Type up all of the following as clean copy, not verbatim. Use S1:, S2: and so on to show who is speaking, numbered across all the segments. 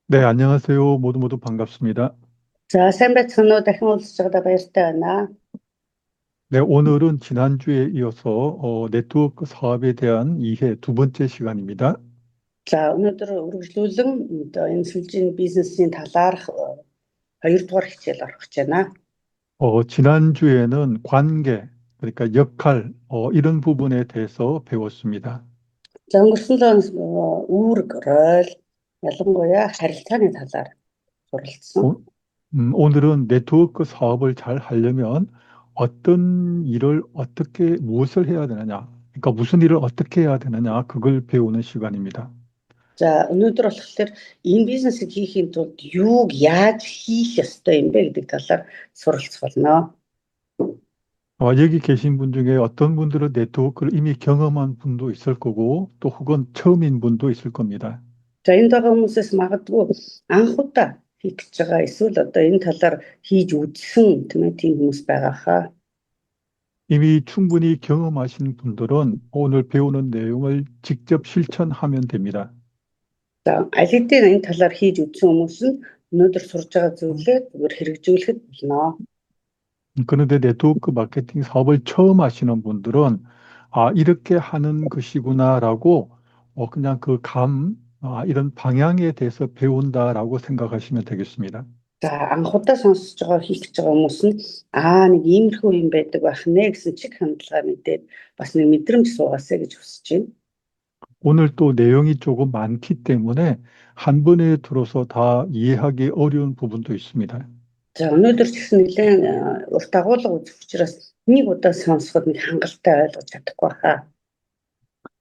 S1: 네, 안녕하세요. 모두 반갑습니다.
S2: За, сайн байцгаана уу? Дахин уулзж байгаадаа баяртай байна.
S1: 네, 오늘은 지난주에 이어서 네트워크 사업에 대한 이해 두 번째 시간입니다.
S2: За, өнөөдөр үргэлжлүүлэн одоо энэ сүлжээний бизнесийн талаарх хоёрдугаар хичээл орох гэж байна.
S1: 지난주에는 관계, 그러니까 역할, 이런 부분에 대해서 배웠습니다.
S2: За, өнгөрсөн лоноос үүрэг, роль, ялангуяа харилцааны талаар суралцсан.
S1: 오늘은 네트워크 사업을 잘 하려면 어떤 일을 무엇을 해야 되느냐, 그러니까 무슨 일을 어떻게 해야 되느냐, 그걸 배우는 시간입니다.
S2: За, өнөөдөр болохоор энэ бизнесийг хийхийн тулд юуг яаж хийх ёстой юм бэ гэдэг талаар суралцах болно.
S1: 여기 계신 분 중에 어떤 분들은 네트워크를 이미 경험한 분도 있을 거고, 또 혹은 처음인 분도 있을 겁니다.
S2: За, энд байгаа хүмүүсээс магадгүй анх удаа хийх гэж байгаа эсвэл одоо энэ талаар хийж үзсэн тийм хүмүүс байгаа хаа.
S1: 이미 충분히 경험하신 분들은 오늘 배우는 내용을 직접 실천하면 됩니다.
S2: За, аль хэдийн энэ талаар хийж үзсэн хүмүүс нь өнөөдөр сурж байгаа зүйлээ зүгээр хэрэгжүүлэхэд болно.
S1: 그런데 네트워크 마케팅 사업을 처음 하시는 분들은 이렇게 하는 것이구나라고 그냥 이런 방향에 대해서 배운다라고 생각하시면 되겠습니다.
S2: За, анх удаа сонсож байгаа хийх гэж байгаа хүмүүс нь нэг иймэрхүү юм байдаг байх нэ гэсэн чиг хандлага мэдээд бас нэг мэдрэмж суугаасаа гэж хүсэж байна.
S1: 오늘 또 내용이 조금 많기 때문에 한 번에 들어서 다 이해하기 어려운 부분도 있습니다.
S2: За, өнөөдөр ч гэсэн нэлээд урт агуулга үзэх учраас нэг удаа сонсоход нэг хангалттай ойлгож чадахгүй хаа.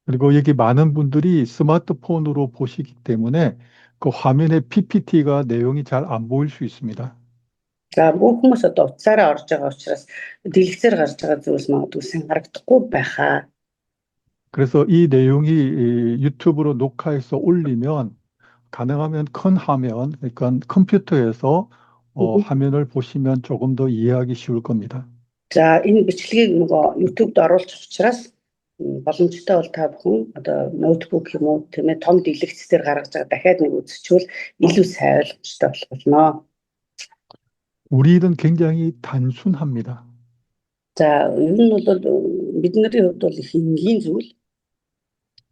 S1: 그리고 여기 많은 분들이 스마트폰으로 보시기 때문에 그 화면에 PPT가 내용이 잘 안 보일 수 있습니다.
S2: За, бүх хүмүүс одоо утсаараа орж байгаа учраас дэлгэцээр гарч байгаа зүйлс магадгүй сайн харагдахгүй байхаа.
S1: 그래서 이 내용이 유튜브로 녹화해서 올리면 가능하면 큰 화면, 그러니까 컴퓨터에서 화면을 보시면 조금 더 이해하기 쉬울 겁니다.
S2: За, энэ бичлэгийг нөгөө YouTube-д оруулчих учраас боломжтой бол та бүхэн одоо ноутбук юм уу тийм ээ том дэлгэцээр гаргаж байгаа дахиад нэг үзчихвэл илүү сайн ойлгомжтой болох болно.
S1: 우리 일은 굉장히 단순합니다.
S2: За, ер нь бол бидний хувьд бол их энгийн зүйл.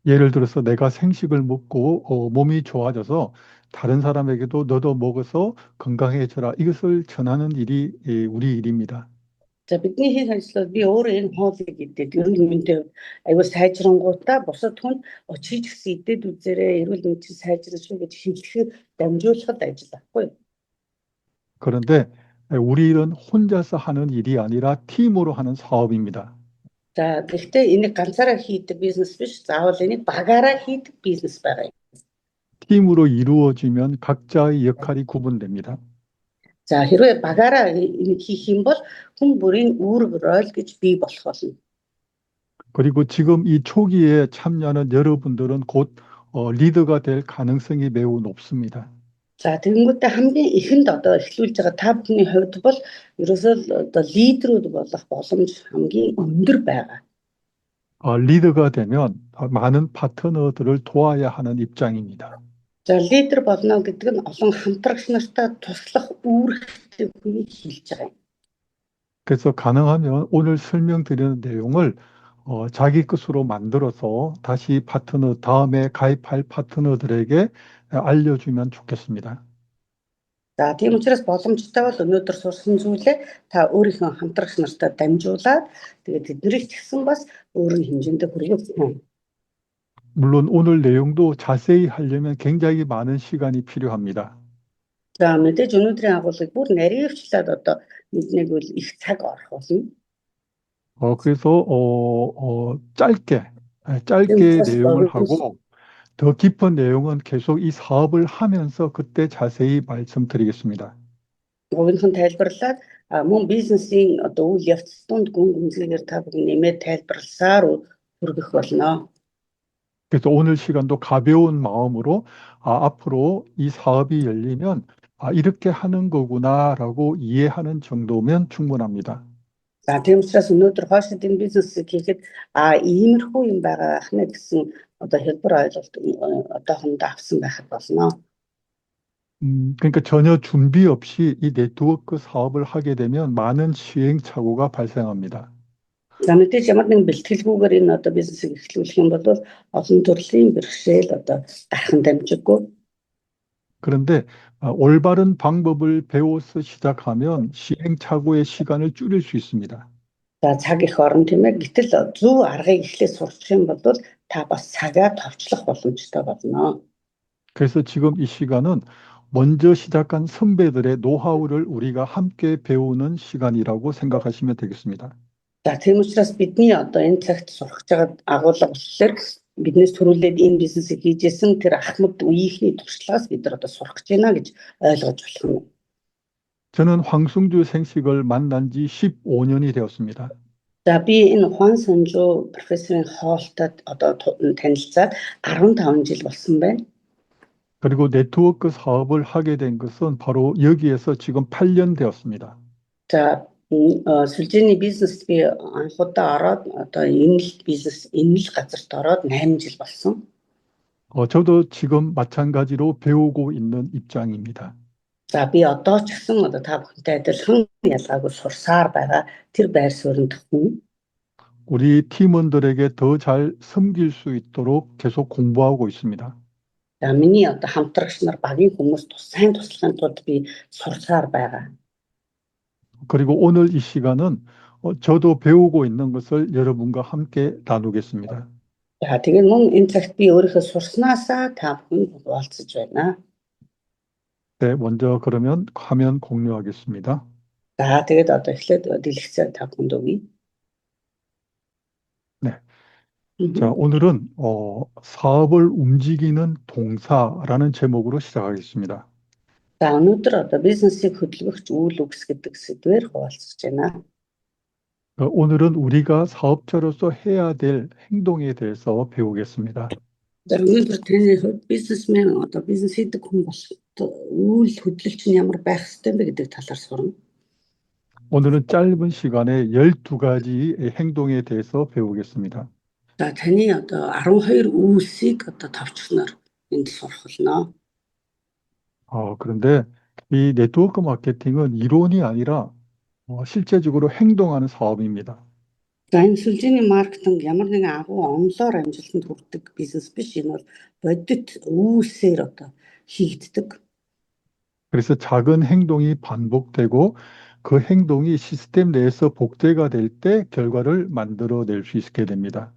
S1: 예를 들어서 내가 생식을 먹고 몸이 좋아져서 다른 사람에게도 너도 먹어서 건강해져라. 이것을 전하는 일이 우리 일입니다.
S2: За, бидний хийх ажил би өөрөө энэ хоолыг идээд эрүүл мэндийн аюул сайжрангуудаа бусад хүнд очиж гэсэн идээд үзээрэй эрүүл мэнд чинь сайжрах шүү гэж хэлэхэд дамжуулахад ажил байхгүй.
S1: 그런데 우리 일은 혼자서 하는 일이 아니라 팀으로 하는 사업입니다.
S2: За, гэхдээ энийг ганцаараа хийдэг бизнес биш. Заавал энийг багаараа хийдэг бизнес байгаа юм.
S1: 팀으로 이루어지면 각자의 역할이 구분됩니다.
S2: За, хэрвээ багаараа энийг хийх юм бол хүн бүрийн үүрэг роль гэж бий болох болно.
S1: 그리고 지금 이 초기에 참여하는 여러분들은 곧 리더가 될 가능성이 매우 높습니다.
S2: За, тэгэнгүүтээ хамгийн ихэнд одоо эхлүүлж байгаа та бүхний хувьд бол ерөөсөө одоо лидерүүд болох боломж хамгийн өндөр байгаа.
S1: 리더가 되면 많은 파트너들을 도와야 하는 입장입니다.
S2: За, лидер болно гэдэг нь олон хамтрагч нартай туслах үүрэгтэй хүнийг хэлж байгаа юм.
S1: 그래서 가능하면 오늘 설명드리는 내용을 자기 것으로 만들어서 다시 다음에 가입할 파트너들에게 알려주면 좋겠습니다.
S2: За, тийм учраас боломжтой бол өнөөдөр сурсан зүйлээ та өөрийнхөө хамтрагч нартай дамжуулаад тэгээд тэднийг ч гэсэн бас өөрийн хэмжээндээ хүргэх юм.
S1: 물론 오늘 내용도 자세히 하려면 굉장히 많은 시간이 필요합니다.
S2: За, мэдээж өнөөдрийн агуулгыг бүр нарийнвчлаад одоо мэднийг бол их цаг орох болно.
S1: 그래서 짧게 내용을 하고 더 깊은 내용은 계속 이 사업을 하면서 그때 자세히 말씀드리겠습니다.
S2: Өвгөнхөн тайлбарлаад мөн бизнесийн одоо үйл явц тунд гүн гүнзгийгээр та бүхэн нэмээд тайлбарласаар хүргэх болно.
S1: 그래서 오늘 시간도 가벼운 마음으로 앞으로 이 사업이 열리면 이렇게 하는 거구나라고 이해하는 정도면 충분합니다.
S2: За, тийм учраас өнөөдөр хойшид энэ бизнесийг хийхэд иймэрхүү юм байгаа ахна гэсэн одоо хэлбэр ойлголт одоохондоо авсан байхад болно.
S1: 그러니까 전혀 준비 없이 이 네트워크 사업을 하게 되면 많은 시행착오가 발생합니다.
S2: За мэдээж ямар нэгэн бэлтгэлгүйгээр энэ одоо бизнесийг эхлүүлэх юм бол олон төрлийн бэрхшээл одоо гарах нь дамжиггүй.
S1: 그런데 올바른 방법을 배워서 시작하면 시행착오의 시간을 줄일 수 있습니다.
S2: За цаг их орно тийм ээ. Гэтэл зөв аргыг эхлээд сурчих юм бол та бас цагаа товчлох боломжтой болно.
S1: 그래서 지금 이 시간은 먼저 시작한 선배들의 노하우를 우리가 함께 배우는 시간이라고 생각하시면 되겠습니다.
S2: За тийм учраас бидний одоо энэ цагт сурах байгаа агуулга болохоор биднээс төрүүлээд энэ бизнесийг хийжсэн тэр ахмад үеийнхний туршлагаас бид нар одоо сурах гэж байна гэж ойлгож болох юм.
S1: 저는 황승주 생식을 만난 지 15년이 되었습니다.
S2: За би энэ Хуан Санжу профессорын хоолтой одоо танилцаад 15 жил болсон байна.
S1: 그리고 네트워크 사업을 하게 된 것은 바로 여기에서 지금 8년 되었습니다.
S2: За сүлжээний бизнест би анхудаа ороод одоо энэ л газарт ороод 8 жил болсон.
S1: 저도 지금 마찬가지로 배우고 있는 입장입니다.
S2: За би одоо ч гэсэн одоо та бүхэнтэй адилхан ялгаагүй сурсаар байгаа тэр байр суурьнд хүн.
S1: 우리 팀원들에게 더 잘 섬길 수 있도록 계속 공부하고 있습니다.
S2: За миний одоо хамтрагч нар багийн хүмүүс сайн туслахын тулд би сурсаар байгаа.
S1: 그리고 오늘 이 시간은 저도 배우고 있는 것을 여러분과 함께 나누겠습니다.
S2: За тэгээд мөн энэ цагт би өөрийнхөө сурснаасаа та бүхэнд хуваалцаж байна.
S1: 네, 먼저 그러면 화면 공유하겠습니다.
S2: За тэгээд одоо эхлээд дэлгэцээ та бүхэнд өгье.
S1: 네. 자, 오늘은 사업을 움직이는 동사라는 제목으로 시작하겠습니다.
S2: За өнөөдөр одоо бизнесийг хөдөлгөгч үйл үгс гэдэг сэдвээр хуваалцаж байна.
S1: 오늘은 우리가 사업자로서 해야 될 행동에 대해서 배우겠습니다.
S2: За өнөөдөр таны хувьд бизнесмен одоо бизнес хийдэг хүн болох үйл хөдлөлч нь ямар байх ёстой бэ гэдэг талаар сурна.
S1: 오늘은 짧은 시간에 12가지 행동에 대해서 배우겠습니다.
S2: За таны одоо 12 үйлсийг одоо товчхоноор энд сурах болно.
S1: 그런데 이 네트워크 마케팅은 이론이 아니라 실제적으로 행동하는 사업입니다.
S2: За энэ сүлжээний маркетинг ямар нэгэн агуу онлоор амжилтанд хүрдэг бизнес биш. Энэ бол бодит үйлсээр одоо хийгддэг.
S1: 그래서 작은 행동이 반복되고 그 행동이 시스템 내에서 복제가 될 때 결과를 만들어낼 수 있게 됩니다.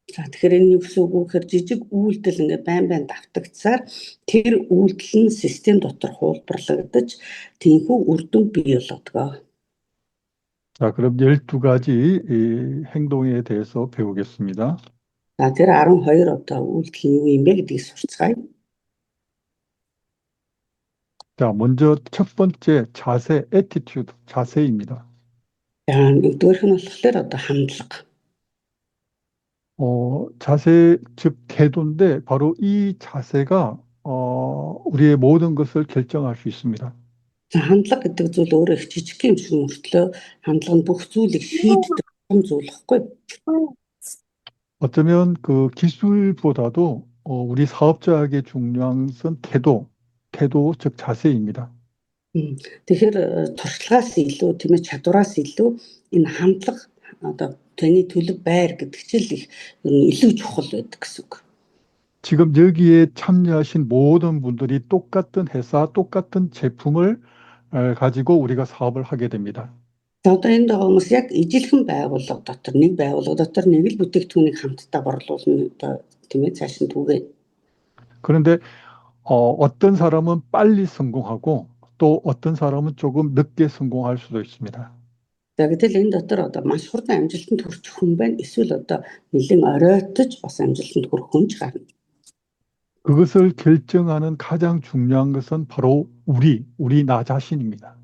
S2: За тэгэхээр энэ юу гэсэн үг вэ гэхээр жижиг үйлдэл ингээ байн давтагдсаар тэр үйлдэл нь систем дотор хуулбарлагдаж тиймхүү үр дүн бий болдог.
S1: 자, 그럼 12가지 이 행동에 대해서 배우겠습니다.
S2: За тэр 12 одоо үйлдэл нь юу юм бэ гэдгийг сурцгаая.
S1: 자, 먼저 첫 번째 자세, attitude, 자세입니다.
S2: За нэгдүгээрх нь болохоор одоо хандлага.
S1: 자세, 즉 태도인데 바로 이 자세가 우리의 모든 것을 결정할 수 있습니다.
S2: За хандлага гэдэг зүйл өөрөө их жижиг юм шиг мөртлөө хандлага нь бүх зүйлийг шийддэг юм зүйл хэвгүй.
S1: 어쩌면 그 기술보다도 우리 사업자에게 중요한 것은 태도, 즉 자세입니다.
S2: Тэгэхээр туршлагаас илүү тийм ээ чадвараас илүү энэ хандлага одоо таны төлөв байр гэдэг чинь их илүү чухал байдаг гэсэн үг.
S1: 지금 여기에 참여하신 모든 분들이 똑같은 회사, 똑같은 제품을 가지고 우리가 사업을 하게 됩니다.
S2: За одоо энд байгаа хүмүүс яг ижилхэн байгууллага дотор нэг л бүтээгдэхүүнийг хамтдаа борлуулна одоо тийм ээ цааш нь түгээ.
S1: 그런데 어떤 사람은 빨리 성공하고 또 어떤 사람은 조금 늦게 성공할 수도 있습니다.
S2: За гэтэл энэ дотор одоо маш хурдан амжилтанд хүрэх хүн байна. Эсвэл одоо нэлээд оройтож бас амжилтанд хүрэх хүн ч гарна.
S1: 그것을 결정하는 가장 중요한 것은 바로 우리 나 자신입니다.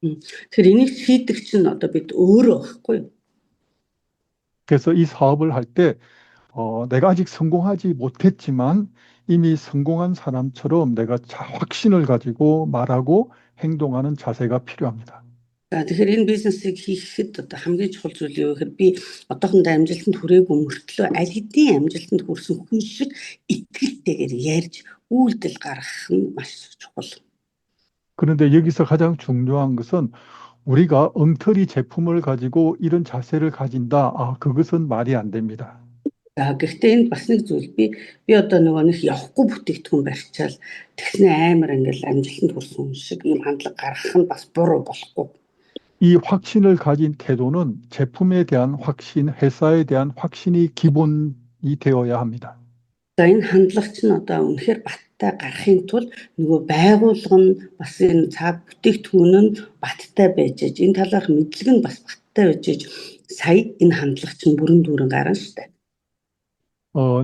S2: Тэгэхээр энийг шийдэгч нь одоо бид өөрөө байхгүй юу?
S1: 그래서 이 사업을 할 때 내가 아직 성공하지 못했지만 이미 성공한 사람처럼 내가 확신을 가지고 말하고 행동하는 자세가 필요합니다.
S2: За тэгэхээр энэ бизнесийг хийхэд одоо хамгийн чухал зүйл юу гэхээр би одоохондоо амжилтанд хүрээгүй мөртлөө аль хэдийн амжилтанд хүрсэн хүн шиг итгэлтэйгээр ярьж үйлдэл гаргах нь маш чухал.
S1: 그런데 여기서 가장 중요한 것은 우리가 엉터리 제품을 가지고 이런 자세를 가진다. 그것은 말이 안 됩니다.
S2: За гэхдээ энд бас нэг зүйл би одоо нөгөө нэг явахгүй бүтээгдэхүүн барьчаал тэгснэ амар ингээл амжилтанд хүрсэн юм шиг ийм хандлага гаргах нь бас буруу болохгүй.
S1: 이 확신을 가진 태도는 제품에 대한 확신, 회사에 대한 확신이 기본이 되어야 합니다.
S2: За энэ хандлага чинь одоо үнэхээр баттай гарахын тулд нөгөө байгууллага нь бас энэ цаад бүтээгдэхүүн нь баттай байж ээж энэ талаарх мэдлэг нь бас баттай байж ээж сая энэ хандлага чинь бүрэн дүүрэн гарна штэ.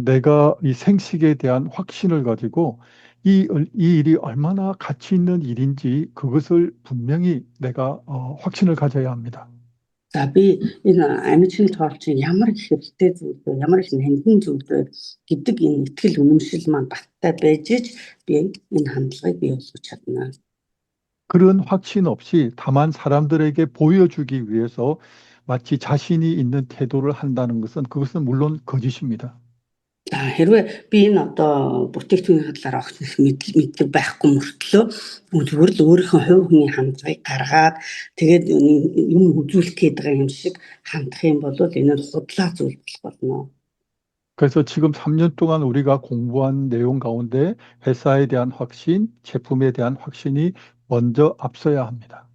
S1: 내가 이 생식에 대한 확신을 가지고 이 일이 얼마나 가치 있는 일인지 그것을 분명히 내가 확신을 가져야 합니다.
S2: За би энэ амьжийн тоол чинь ямар их хэрэгтэй зүйл вэ? Ямар их нандин зүйл вэ гэдэг энэ итгэл үнэмшил маань баттай байж ээж би энэ хандлагыг бий болгож чадна.
S1: 그런 확신 없이 다만 사람들에게 보여주기 위해서 마치 자신이 있는 태도를 한다는 것은 그것은 물론 거짓입니다.
S2: За хэрвээ би энэ одоо бүтээгдэхүүний талаар огт их мэдлэг байхгүй мөртлөө зүгээр л өөрийнхөө хувь хүний хандлагыг гаргаад тэгээд юм үзүүлэх гээд байгаа юм шиг хандах юм бол энэ нь худлаа зүйл болох болно.
S1: 그래서 지금 3년 동안 우리가 공부한 내용 가운데 회사에 대한 확신, 제품에 대한 확신이 먼저 앞서야 합니다.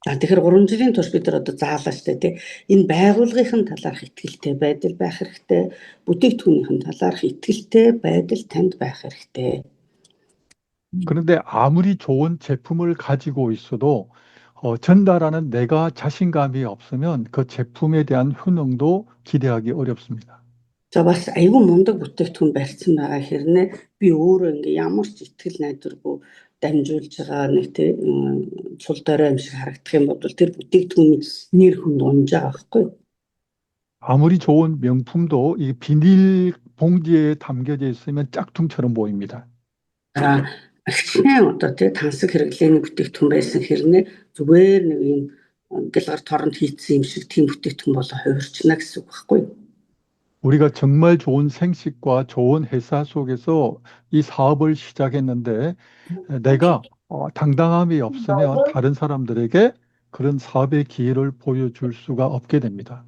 S2: За тэгэхээр 3 жилийн турш бид нар одоо заалаа штэ тий. Энэ байгууллагын талаарх итгэлтэй байдал байх хэрэгтэй. бүтээгдэхүүнийхэн талаарх итгэлтэй байдал танд байх хэрэгтэй.
S1: 그런데 아무리 좋은 제품을 가지고 있어도 전달하는 내가 자신감이 없으면 그 제품에 대한 효능도 기대하기 어렵습니다.
S2: За бас айгүй мундаг бүтээгдэхүүн барьсан байгаа хэрнээ би өөрөө ингээ ямар ч итгэл найдваргүй дамжуулж байгаа нэг тий цул дорой юм шиг харагдах юм бол тэр бүтээгдэхүүний нэр хүнд унж байгаа байхгүй.
S1: 아무리 좋은 명품도 이 비닐 봉지에 담겨져 있으면 짝퉁처럼 보입니다.
S2: За агчны одоо тий тансаг хэрэглээний бүтээгдэхүүн байсан хэрнээ зүгээр нэг юм гэлгар торонд хийцсэн юм шиг тийм бүтээгдэхүүн болоо хувирчна гэсэн үг байхгүй.
S1: 우리가 정말 좋은 생식과 좋은 회사 속에서 이 사업을 시작했는데 내가 당당함이 없으면 다른 사람들에게 그런 사업의 기회를 보여줄 수가 없게 됩니다.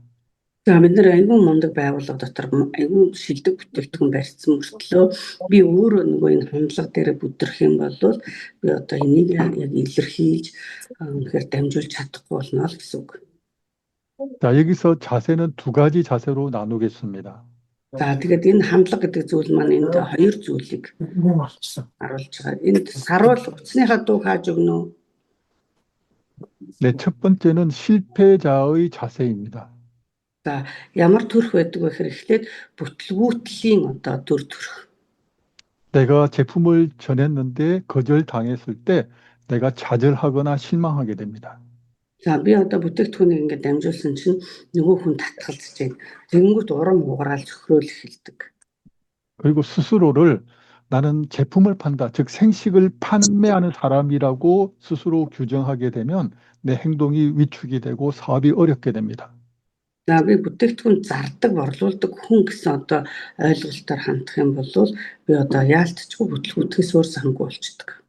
S2: За бид нар айгүй мундаг байгууллага дотор айгүй шилдэг бүтээгдэхүүн барьсан мөртлөө би өөрөө нөгөө энэ хандлага дээр бүдрэх юм бол би одоо энийг яг илэрхийлж үнэхээр дамжуулж чадахгүй болно л гэсэн үг.
S1: 자, 여기서 자세는 두 가지 자세로 나누겠습니다.
S2: За тэгээд энэ хандлага гэдэг зүйл маань энд хоёр зүйлийг харуулж байгаа. Энд сарвал утасныхаа дуу хааж өгнө.
S1: 네, 첫 번째는 실패자의 자세입니다.
S2: За ямар төрх байдаг вэ гэхээр эхлээд бүтлгүүтлийн одоо төр төрх.
S1: 내가 제품을 전했는데 거절당했을 때 내가 좌절하거나 실망하게 됩니다.
S2: За би одоо бүтээгдэхүүнийг ингээд дамжуулсан чинь нөгөө хүн татгалзаж байна. Тэнгүүт урам уграал цөхрөөл эхэлдэг.
S1: 그리고 스스로를 나는 제품을 판다, 즉 생식을 판매하는 사람이라고 스스로 규정하게 되면 내 행동이 위축이 되고 사업이 어렵게 됩니다.
S2: За би бүтээгдэхүүн зардаг, борлуулдаг хүн гэсэн одоо ойлголтоор хандах юм бол би одоо яалтчгүй бүтлгүүтгээс өөр сангүй болчихдог.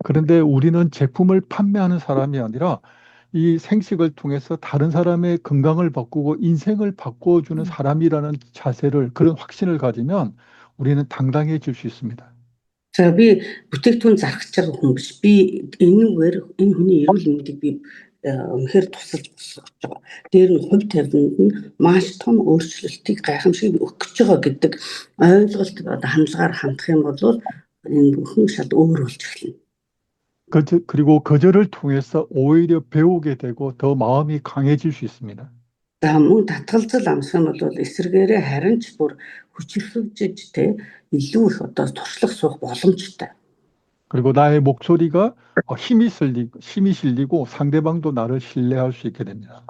S1: 그런데 우리는 제품을 판매하는 사람이 아니라 이 생식을 통해서 다른 사람의 건강을 바꾸고 인생을 바꿔주는 사람이라는 자세를, 그런 확신을 가지면 우리는 당당해질 수 있습니다.
S2: За би бүтээгдэхүүн зархаж байгаа хүн биш. Би энэ хүний эрүүл мэндийг би үнэхээр тусалж босгож байгаа. Дээр нь хувь тавиланд нь маш том өөрчлөлтийг гайхамшиг өгч байгаа гэдэг ойлголт хандлагаар хандах юм бол энэ бүхэн шал өөр болж эхэлнэ.
S1: 그리고 거절을 통해서 오히려 배우게 되고 더 마음이 강해질 수 있습니다.
S2: За мөн татгалзал амсах юм бол эсрэгээрээ харин ч бүр хүчрхэгжиж те илүү их одоо туршлах суух боломжтой.
S1: 그리고 나의 목소리가 힘이 실리고 상대방도 나를 신뢰할 수 있게 됩니다.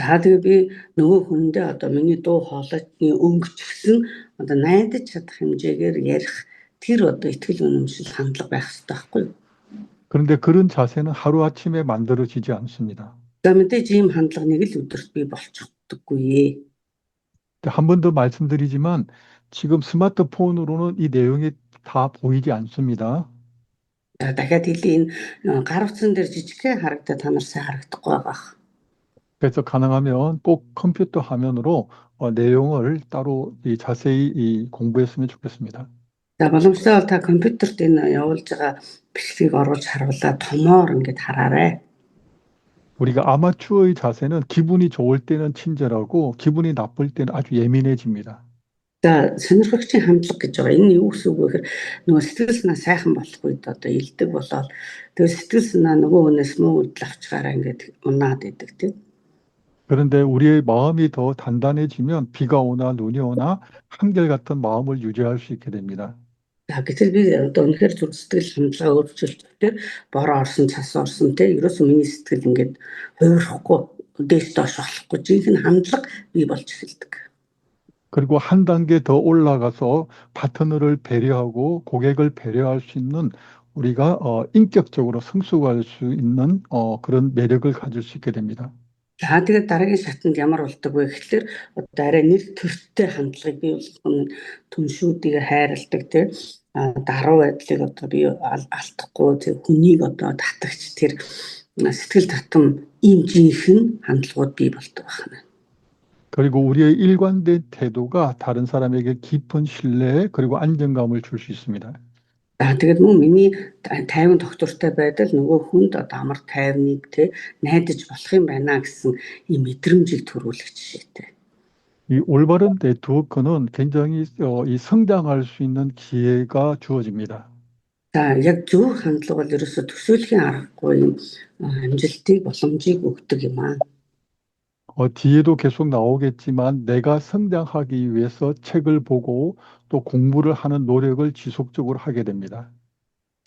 S2: За тэгээ би нөгөө хүндээ одоо миний дуу хоолойны өнгөч гэсэн одоо найдаж чадах хэмжээгээр ярих тэр одоо итгэл үнэмшил хандлага байх хэрэгтэй байхгүй юу?
S1: 그런데 그런 자세는 하루아침에 만들어지지 않습니다.
S2: За мэдээж ийм хандлага нэг л өдөрт бий болчихдоггүй.
S1: 한 번 더 말씀드리지만 지금 스마트폰으로는 이 내용이 다 보이지 않습니다.
S2: За дахиад хэлий энэ гар утсан дээр жижигхэн харагдаад та нар сайн харагдахгүй байгаа.
S1: 그래서 가능하면 꼭 컴퓨터 화면으로 내용을 따로 자세히 공부했으면 좋겠습니다.
S2: За боломжтой бол та компьютерт энэ явуулж байгаа бичлэгийг оруулж харуулаад томоор ингээд хараарай.
S1: 우리가 아마추어의 자세는 기분이 좋을 때는 친절하고 기분이 나쁠 때는 아주 예민해집니다.
S2: За сонирхогчийн хандлага гэж байгаа. Энэ юу гэсэн үг вэ гэхээр нөгөө сэтгэл санаа сайхан болох үед одоо илдэг болоод тэгээ сэтгэл санаа нөгөө хүнээс муу үдл авчгаараа ингээд унаад идэг тийм.
S1: 그런데 우리의 마음이 더 단단해지면 비가 오나 눈이 오나 한결같은 마음을 유지할 수 있게 됩니다.
S2: За гэтэл би одоо үнэхээр зүрх сэтгэл хандлага өөрчлөлтөөр бороо орсон цас орсон те ерөөсөө миний сэтгэл ингээд хувирахгүй дээш доош болохгүй жинхэнэ хандлага бий болж эхэлдэг.
S1: 그리고 한 단계 더 올라가서 파트너를 배려하고 고객을 배려할 수 있는 우리가 인격적으로 성숙할 수 있는 그런 매력을 가질 수 있게 됩니다.
S2: За тэгээд дараагийн шатанд ямар болдог вэ гэхэлэр одоо арай нэр төрттэй хандлагыг бий болгох нь түншүүдийг хайрладаг те даруй байдлыг одоо бий алдахгүй те хүнийг одоо татагч тэр сэтгэл татам ийм жинхэнэ хандлагууд бий болдог байна.
S1: 그리고 우리의 일관된 태도가 다른 사람에게 깊은 신뢰 그리고 안정감을 줄 수 있습니다.
S2: За тэгээд мөн миний тайван тогтвортой байдал нөгөө хүнд одоо амар тайвныг те найдаж болох юм байна гэсэн ийм мэдрэмжийг төрүүлэх жишээтэй.
S1: 이 올바른 네트워크는 굉장히 이 성장할 수 있는 기회가 주어집니다.
S2: За яг зөв хандлага бол ерөөсө төсөөлхийн аргагүй юм амжилтыг боломжийг өгдөг юм аа.
S1: 뒤에도 계속 나오겠지만 내가 성장하기 위해서 책을 보고 또 공부를 하는 노력을 지속적으로 하게 됩니다.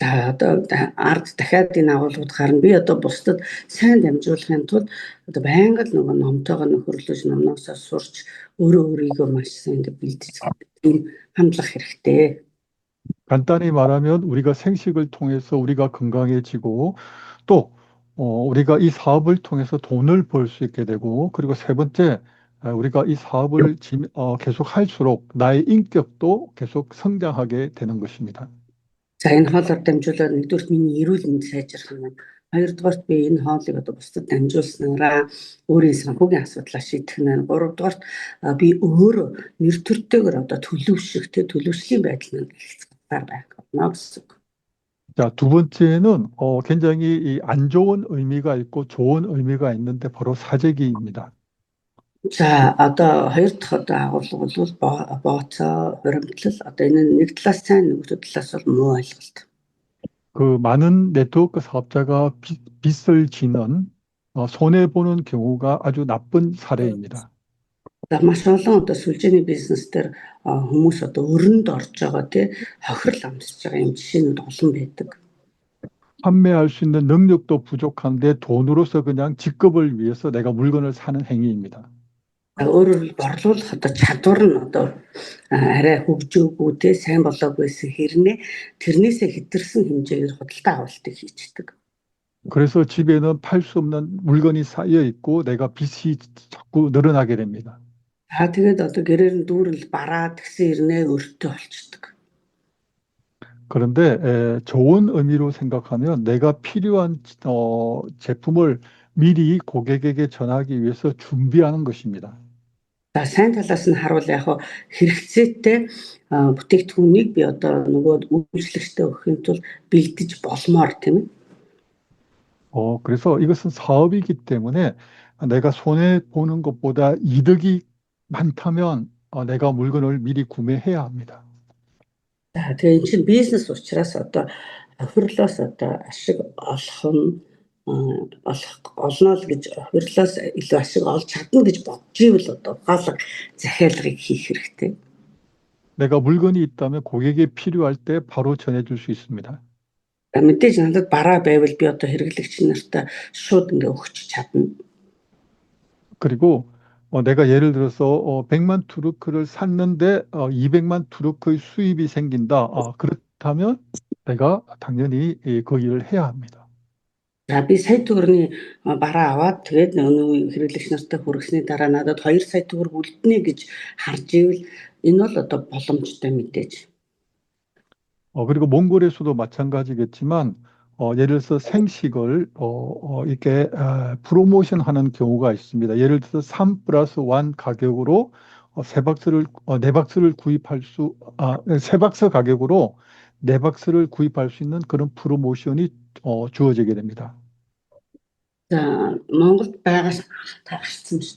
S2: За одоо ард дахиад энэ агуулгууд гарна. Би одоо бусдад сайн дамжуулахын тулд одоо байнга л нөгөө номтойгоо нөхөрлөж номноосоо сурч өөрийгөө маш сайн бэлдэж ийм хандлах хэрэгтэй.
S1: 간단히 말하면 우리가 생식을 통해서 우리가 건강해지고 또 우리가 이 사업을 통해서 돈을 벌 수 있게 되고 그리고 세 번째 우리가 이 사업을 계속 할수록 나의 인격도 계속 성장하게 되는 것입니다.
S2: За энэ хоолоор дамжуулаад нэгдүгээр миний эрүүл мэнд сайжрах юм. Хоёрдугаарт би энэ хоолыг одоо бусдад дамжуулснараа өөрийн санхүүгийн асуудлаа шийдэх нь. Гуравдугаарт би өөрөө нэр төртэйгээр одоо төлөвшөх, төлөвшлийн байдал нь ихсгээр байх болно гэсэн үг.
S1: 자, 두 번째는 굉장히 안 좋은 의미가 있고 좋은 의미가 있는데 바로 사재기입니다.
S2: За одоо хоёр дахь одоо агуулга бол бооцоо, хуримтлал одоо энэ нэг талаас сайн нэг талаас бол муу ойлголт.
S1: 그 많은 네트워크 사업자가 빚을 지는 손해 보는 경우가 아주 나쁜 사례입니다.
S2: За маш олон одоо сүлжээний бизнес дээр хүмүүс одоо өрөнд орж байгаа тий хохирол амсаж байгаа юм жишээнүүд олон байдаг.
S1: 판매할 수 있는 능력도 부족한데 돈으로서 그냥 직급을 위해서 내가 물건을 사는 행위입니다.
S2: Өөрөөр борлуулах одоо чадвар нь одоо арай хөгжөөгүй тий сайн болоогүйсэн хэрнээ тэрнээсээ хэтэрсэн хэмжээгээр худалдаа авалтыг хийчихдэг.
S1: 그래서 집에는 팔 수 없는 물건이 쌓여 있고 내가 빚이 자꾸 늘어나게 됩니다.
S2: Тэгээд одоо гэрээр нь дүүрэл бараад тэгсэн хэрнээ өртөө болчихдог.
S1: 그런데 좋은 의미로 생각하면 내가 필요한 제품을 미리 고객에게 전하기 위해서 준비하는 것입니다.
S2: За сайн талаас нь харуул яг хэрэгцээтэй бүтээгдэхүүнийг би одоо нөгөө үйлчлэгчтэй өгөхийн тулд бэлдэж болмоор тийм ээ.
S1: 그래서 이것은 사업이기 때문에 내가 손해 보는 것보다 이득이 많다면 내가 물건을 미리 구매해야 합니다.
S2: За тэгээ эн чинь бизнес учраас одоо хөрлөөс одоо ашиг олох нь олно л гэж хөрлөөс илүү ашиг олж чадна гэж бодож ивэл одоо ухаалаг захиалгыг хийх хэрэгтэй.
S1: 내가 물건이 있다면 고객이 필요할 때 바로 전해줄 수 있습니다.
S2: Мэдээж надад бараа байвал би одоо хэрэглэгч нартай шууд ингээ өгч чадна.
S1: 그리고 내가 예를 들어서 100만 투르크를 샀는데 200만 투르크의 수입이 생긴다. 그렇다면 내가 당연히 그 일을 해야 합니다.
S2: За би сая төгрөгийн бараа аваад тэгээд нөгөө хэрэглэгч нартай хүргэсний дараа надад 2 сая төгрөг үлднэ гэж харж ивэл энэ бол одоо боломжтой мэдээж.
S1: 그리고 몽골에서도 마찬가지겠지만, 예를 들어서 생식을, 이렇게, 프로모션 하는 경우가 있습니다. 예를 들어서 3 플러스 1 가격으로, 네 박스를 세 박스 가격으로 네 박스를 구입할 수 있는 그런 프로모션이, 주어지게 됩니다.
S2: За Монголд байгаа таарсан ш.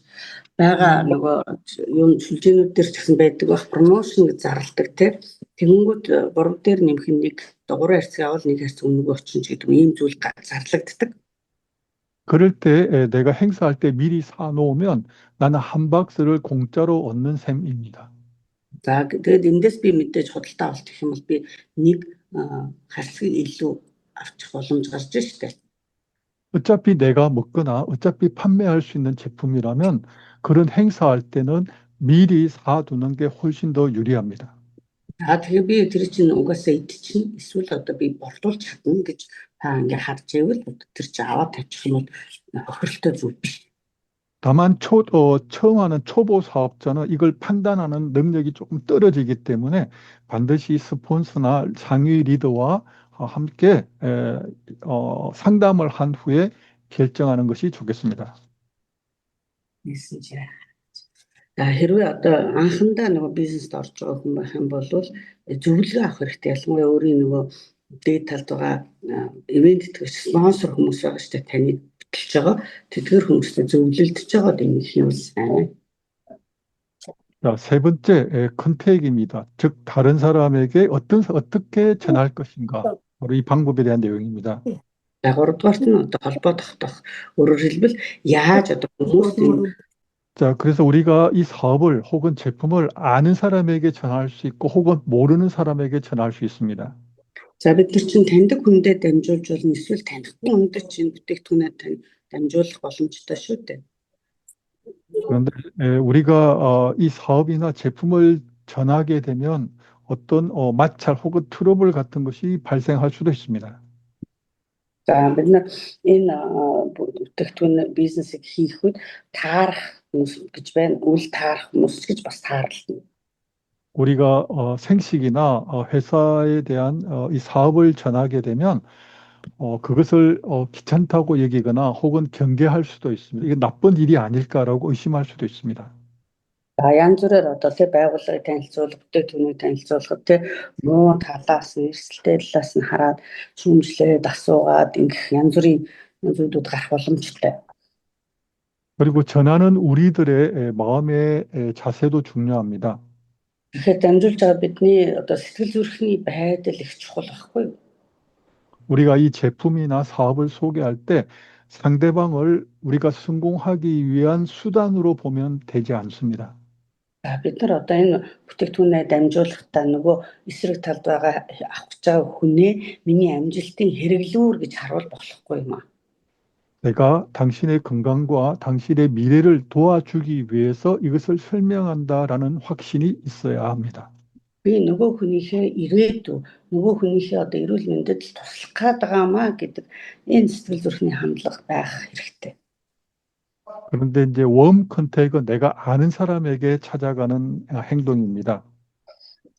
S2: Бага нөгөө юм сүлжээнүүд дээр ч гэсэн байдаг бах промошн гэж зарладаг тий. Тэгэнгүүт борог дээр нэмэх нэг дугуйр харьцаг авал нэг харьцаг өмнөг очин ч гэдэг ийм зүйл зарлагддаг.
S1: 그럴 때 내가 행사할 때 미리 사놓으면 나는 한 박스를 공짜로 얻는 셈입니다.
S2: За тэгээд эндээс би мэдээж худалдаа авалт гэх юм бол би нэг харьцаг илүү авчих боломж гарч штэ.
S1: 어차피 내가 먹거나 어차피 판매할 수 있는 제품이라면 그런 행사할 때는 미리 사두는 게 훨씬 더 유리합니다.
S2: За тэгээд би тэр чинь угаасаа идчихнэ эсвэл одоо би борлуулж чадна гэж та ингээ харж ивэл тэр чинь аваад тавьчих юм бол хохиролтой зүйл биш.
S1: 다만 처음 하는 초보 사업자는 이걸 판단하는 능력이 조금 떨어지기 때문에 반드시 스폰서나 상위 리더와 함께 상담을 한 후에 결정하는 것이 좋겠습니다.
S2: Нийсэн чинь. За хэрвээ одоо анхандаа нөгөө бизнест орж байгаа хүн байх юм бол зөвлөгөө авах хэрэгтэй. Ялангуяа өөрийн нөгөө дээд талд байгаа ивент итгэж спонсор хүмүүс байгаа шүү дээ. Таны бэлж байгаа тэдгээр хүмүүстэй зөвлөлдөж байгаа дэмжих юм сайн.
S1: 자, 세 번째 컨택입니다. 즉 다른 사람에게 어떻게 전할 것인가. 바로 이 방법에 대한 내용입니다.
S2: За гуравдугаарт нь одоо холбоо тогтоох. Өөрөөр хэлбэл яаж одоо хүмүүст
S1: 자, 그래서 우리가 이 사업을 혹은 제품을 아는 사람에게 전할 수 있고 혹은 모르는 사람에게 전할 수 있습니다.
S2: За бид нар чинь таньдаг хүндээ дамжуулж болно эсвэл танихгүй хүндээ чинь бүтээгдэхүүнээ дамжуулах боломжтой шүү дээ.
S1: 그런데 우리가 이 사업이나 제품을 전하게 되면 어떤 마찰 혹은 트러블 같은 것이 발생할 수도 있습니다.
S2: За бид нар энэ бүтээгдэхүүн бизнесийг хийхэд таарах хүмүүс гэж байна. Үл таарах хүмүүс гэж бас таарлаа.
S1: 우리가 생식이나 회사에 대한 이 사업을 전하게 되면 그것을 귀찮다고 여기거나 혹은 경계할 수도 있습니다. 이게 나쁜 일이 아닐까라고 의심할 수도 있습니다.
S2: За янз бүрээр одоо тий байгууллагыг танилцуулах, бүтээгдэхүүнийг танилцуулахад тий муу талаас нь эрсдэлтэй талаас нь хараад шүүмжлээд асуугаад ингэх янз бүрийн зүйлүүд гарах боломжтой.
S1: 그리고 전하는 우리들의 마음의 자세도 중요합니다.
S2: Тэгэхээр дамжуулж байгаа бидний одоо сэтгэл зүрхний байдал их чухал байхгүй юу?
S1: 우리가 이 제품이나 사업을 소개할 때 상대방을 우리가 성공하기 위한 수단으로 보면 되지 않습니다.
S2: За бид нар одоо энэ бүтээгдэхүүнээ дамжуулахдаа нөгөө эсрэг талд байгаа авах гэж байгаа хүнээ миний амжилтын хэрэглүүр гэж харуул болохгүй юм аа.
S1: 내가 당신의 건강과 당신의 미래를 도와주기 위해서 이것을 설명한다라는 확신이 있어야 합니다.
S2: Би нөгөө хүнийхээ ирээдүй, нөгөө хүнийхээ одоо эрүүл мэндэд туслах гээд байгаамаа гэдэг энэ сэтгэл зүрхний хандлага байх хэрэгтэй.
S1: 그런데 이제 웜 컨택은 내가 아는 사람에게 찾아가는 행동입니다.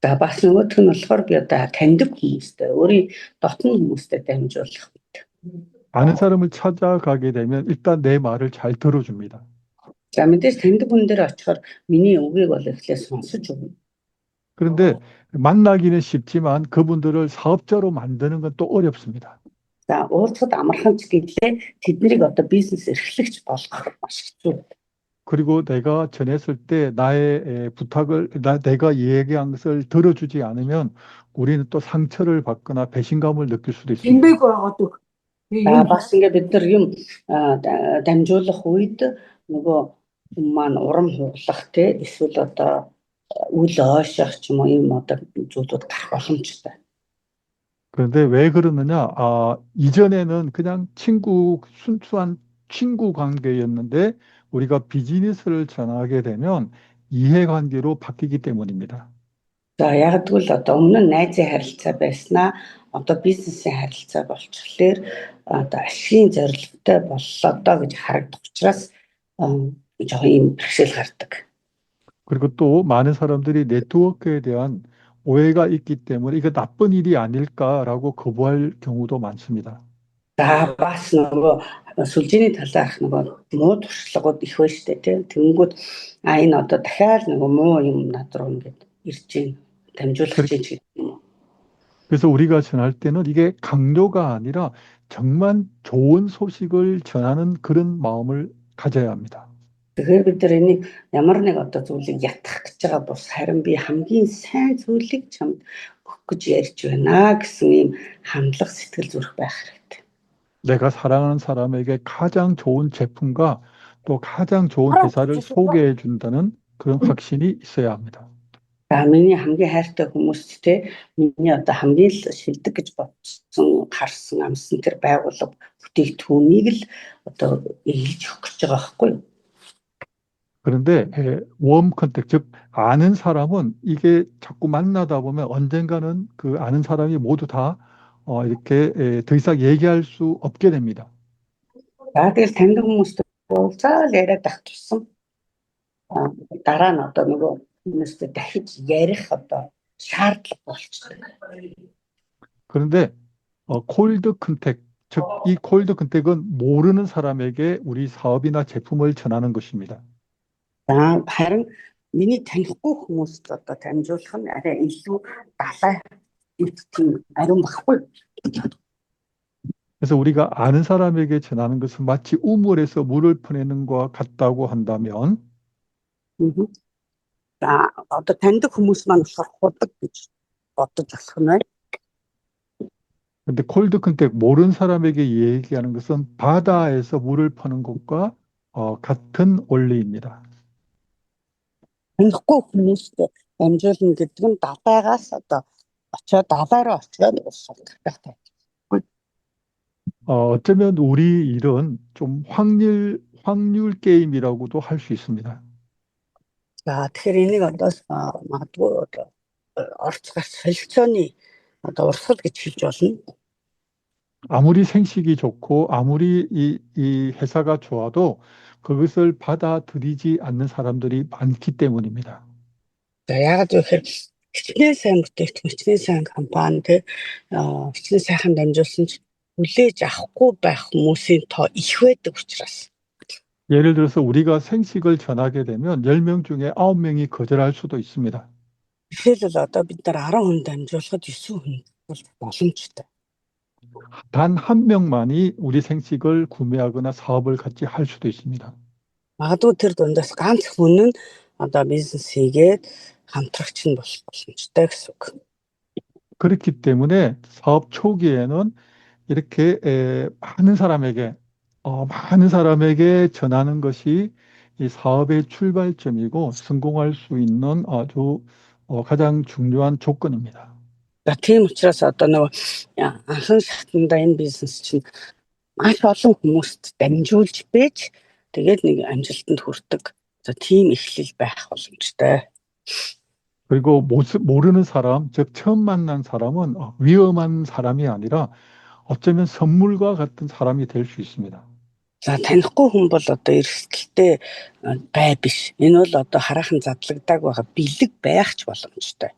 S2: За бас нөгөөх нь болохоор би одоо таньдаг хүмүүстэй, өөрийн дотны хүмүүстэй дамжуулах.
S1: 아는 사람을 찾아가게 되면 일단 내 말을 잘 들어줍니다.
S2: За мэдээж таньдаг хүн дээр очихоор миний үгийг бол эхлээд сонсож өгнө.
S1: 그런데 만나기는 쉽지만 그분들을 사업자로 만드는 건 또 어렵습니다.
S2: За уулзахад амархан ч гэдлээ тэднийг одоо бизнес эрхлэгч болгох маш хэцүү.
S1: 그리고 내가 전했을 때 나의 부탁을 내가 얘기한 것을 들어주지 않으면 우리는 또 상처를 받거나 배신감을 느낄 수도 있습니다.
S2: За бас ингээд бид нар юм дамжуулах үед нөгөө маань урам хуглах те эсвэл одоо үл ойших ч юм уу юм одоо зүйлүүд гарах боломжтой.
S1: 그런데 왜 그러느냐? 이전에는 그냥 순수한 친구 관계였는데 우리가 비즈니스를 전하게 되면 이해관계로 바뀌기 때문입니다.
S2: За яг тэгвэл одоо өмнө нь найзын харилцаа байснаа одоо бизнесийн харилцаа болчихлоор одоо ашигын зорилготой боллоо доо гэж харагдах учраас жоохон юм бэрхшээл гардаг.
S1: 그리고 또 많은 사람들이 네트워크에 대한 오해가 있기 때문에 이거 나쁜 일이 아닐까라고 거부할 경우도 많습니다.
S2: За бас нөгөө сүлжээний талаарх нөгөө муу туршлагууд их байна шүү дээ тийм. Тэнгүүд энэ одоо дахиад нөгөө муу юм над руу ингээд ирж гин дамжуулах
S1: 그래-
S2: чинь ч гэдэг юм уу.
S1: 그래서 우리가 전할 때는 이게 강요가 아니라 정말 좋은 소식을 전하는 그런 마음을 가져야 합니다.
S2: Тэгэхээр бид нар энийг ямар нэг одоо зүйлийг ятгах гэж байгаа бус харин би хамгийн сайн зүйлийг чамд өгөх гэж ярьж байна гэсэн ийм хандлага сэтгэл зүрх байх хэрэгтэй.
S1: 내가 사랑하는 사람에게 가장 좋은 제품과 또 가장 좋은 회사를 소개해 준다는 그런 확신이 있어야 합니다.
S2: За миний хамгийн хайртай хүмүүст те миний одоо хамгийн л шилдэг гэж бодсон харсан амсан тэр байгууллага бүтээгдэхүүнийг л одоо эглэж өгөх гэж байгаа байхгүй юу?
S1: 그런데 웜 컨택, 즉 아는 사람은 이게 자꾸 만나다 보면 언젠가는 그 아는 사람이 모두 다 이렇게 더 이상 얘기할 수 없게 됩니다.
S2: За тэгэл таньдаг хүмүүст уулзаал яриад байх тусам дараа нь одоо нөгөө хүмүүстэй дахиж ярих одоо шаардлага болчихдог.
S1: 그런데 콜드 컨택, 즉 이 콜드 컨택은 모르는 사람에게 우리 사업이나 제품을 전하는 것입니다.
S2: За харин миний танихгүй хүмүүст одоо дамжуулах нь арай илүү далай тийм ариун багхгүй.
S1: 그래서 우리가 아는 사람에게 전하는 것은 마치 우물에서 물을 퍼내는 것과 같다고 한다면
S2: За одоо таньдаг хүмүүс маань болохоор худаг гэж бодож болох нь байна.
S1: 근데 콜드 컨택 모르는 사람에게 얘기하는 것은 바다에서 물을 퍼는 것과 같은 원리입니다.
S2: Танихгүй хүмүүст дамжуулна гэдэг нь далайгаас одоо очиод далайраа очиод уусах хэрэгтэй.
S1: 어쩌면 우리 일은 좀 확률 게임이라고도 할 수 있습니다.
S2: За тэгэхээр энийг одоо магадгүй одоо орцгоор солилцооны одоо урсгал гэж хэлж болно.
S1: 아무리 생식이 좋고 아무리 이 회사가 좋아도 그것을 받아들이지 않는 사람들이 많기 때문입니다.
S2: За яагаад гэвэл хичнээн сайн бүтээгдэхүүн, хичнээн сайн компани те хичнээн сайхан дамжуулсан ч хүлээж авахгүй байх хүмүүсийн тоо их байдаг учраас.
S1: 예를 들어서 우리가 생식을 전하게 되면 10명 중에 9명이 거절할 수도 있습니다.
S2: Жишээлбэл одоо бид нар 10 хүн дамжуулахад 9 хүн бол боломжтой.
S1: 단 한 명만이 우리 생식을 구매하거나 사업을 같이 할 수도 있습니다.
S2: Магадгүй тэр дундаас ганц хүн нь одоо бизнес хийгээд хамтрагч нь болох боломжтой гэсэн үг.
S1: 그렇기 때문에 사업 초기에는 이렇게 많은 사람에게 전하는 것이 이 사업의 출발점이고 성공할 수 있는 아주 가장 중요한 조건입니다.
S2: За тийм учраас одоо нөгөө анхан шатанда энэ бизнес чинь маш олон хүмүүст дамжуулж байж тэгээд нэг амжилтанд хүрдэг. За тийм эхлэл байх боломжтой.
S1: 그리고 모르는 사람, 즉 처음 만난 사람은 위험한 사람이 아니라 어쩌면 선물과 같은 사람이 될 수 있습니다.
S2: За танихгүй хүн бол одоо эрсдэлтэй бай биш. Энэ бол одоо хараахан задлагдаг байгаа бэлэг байх ч боломжтой.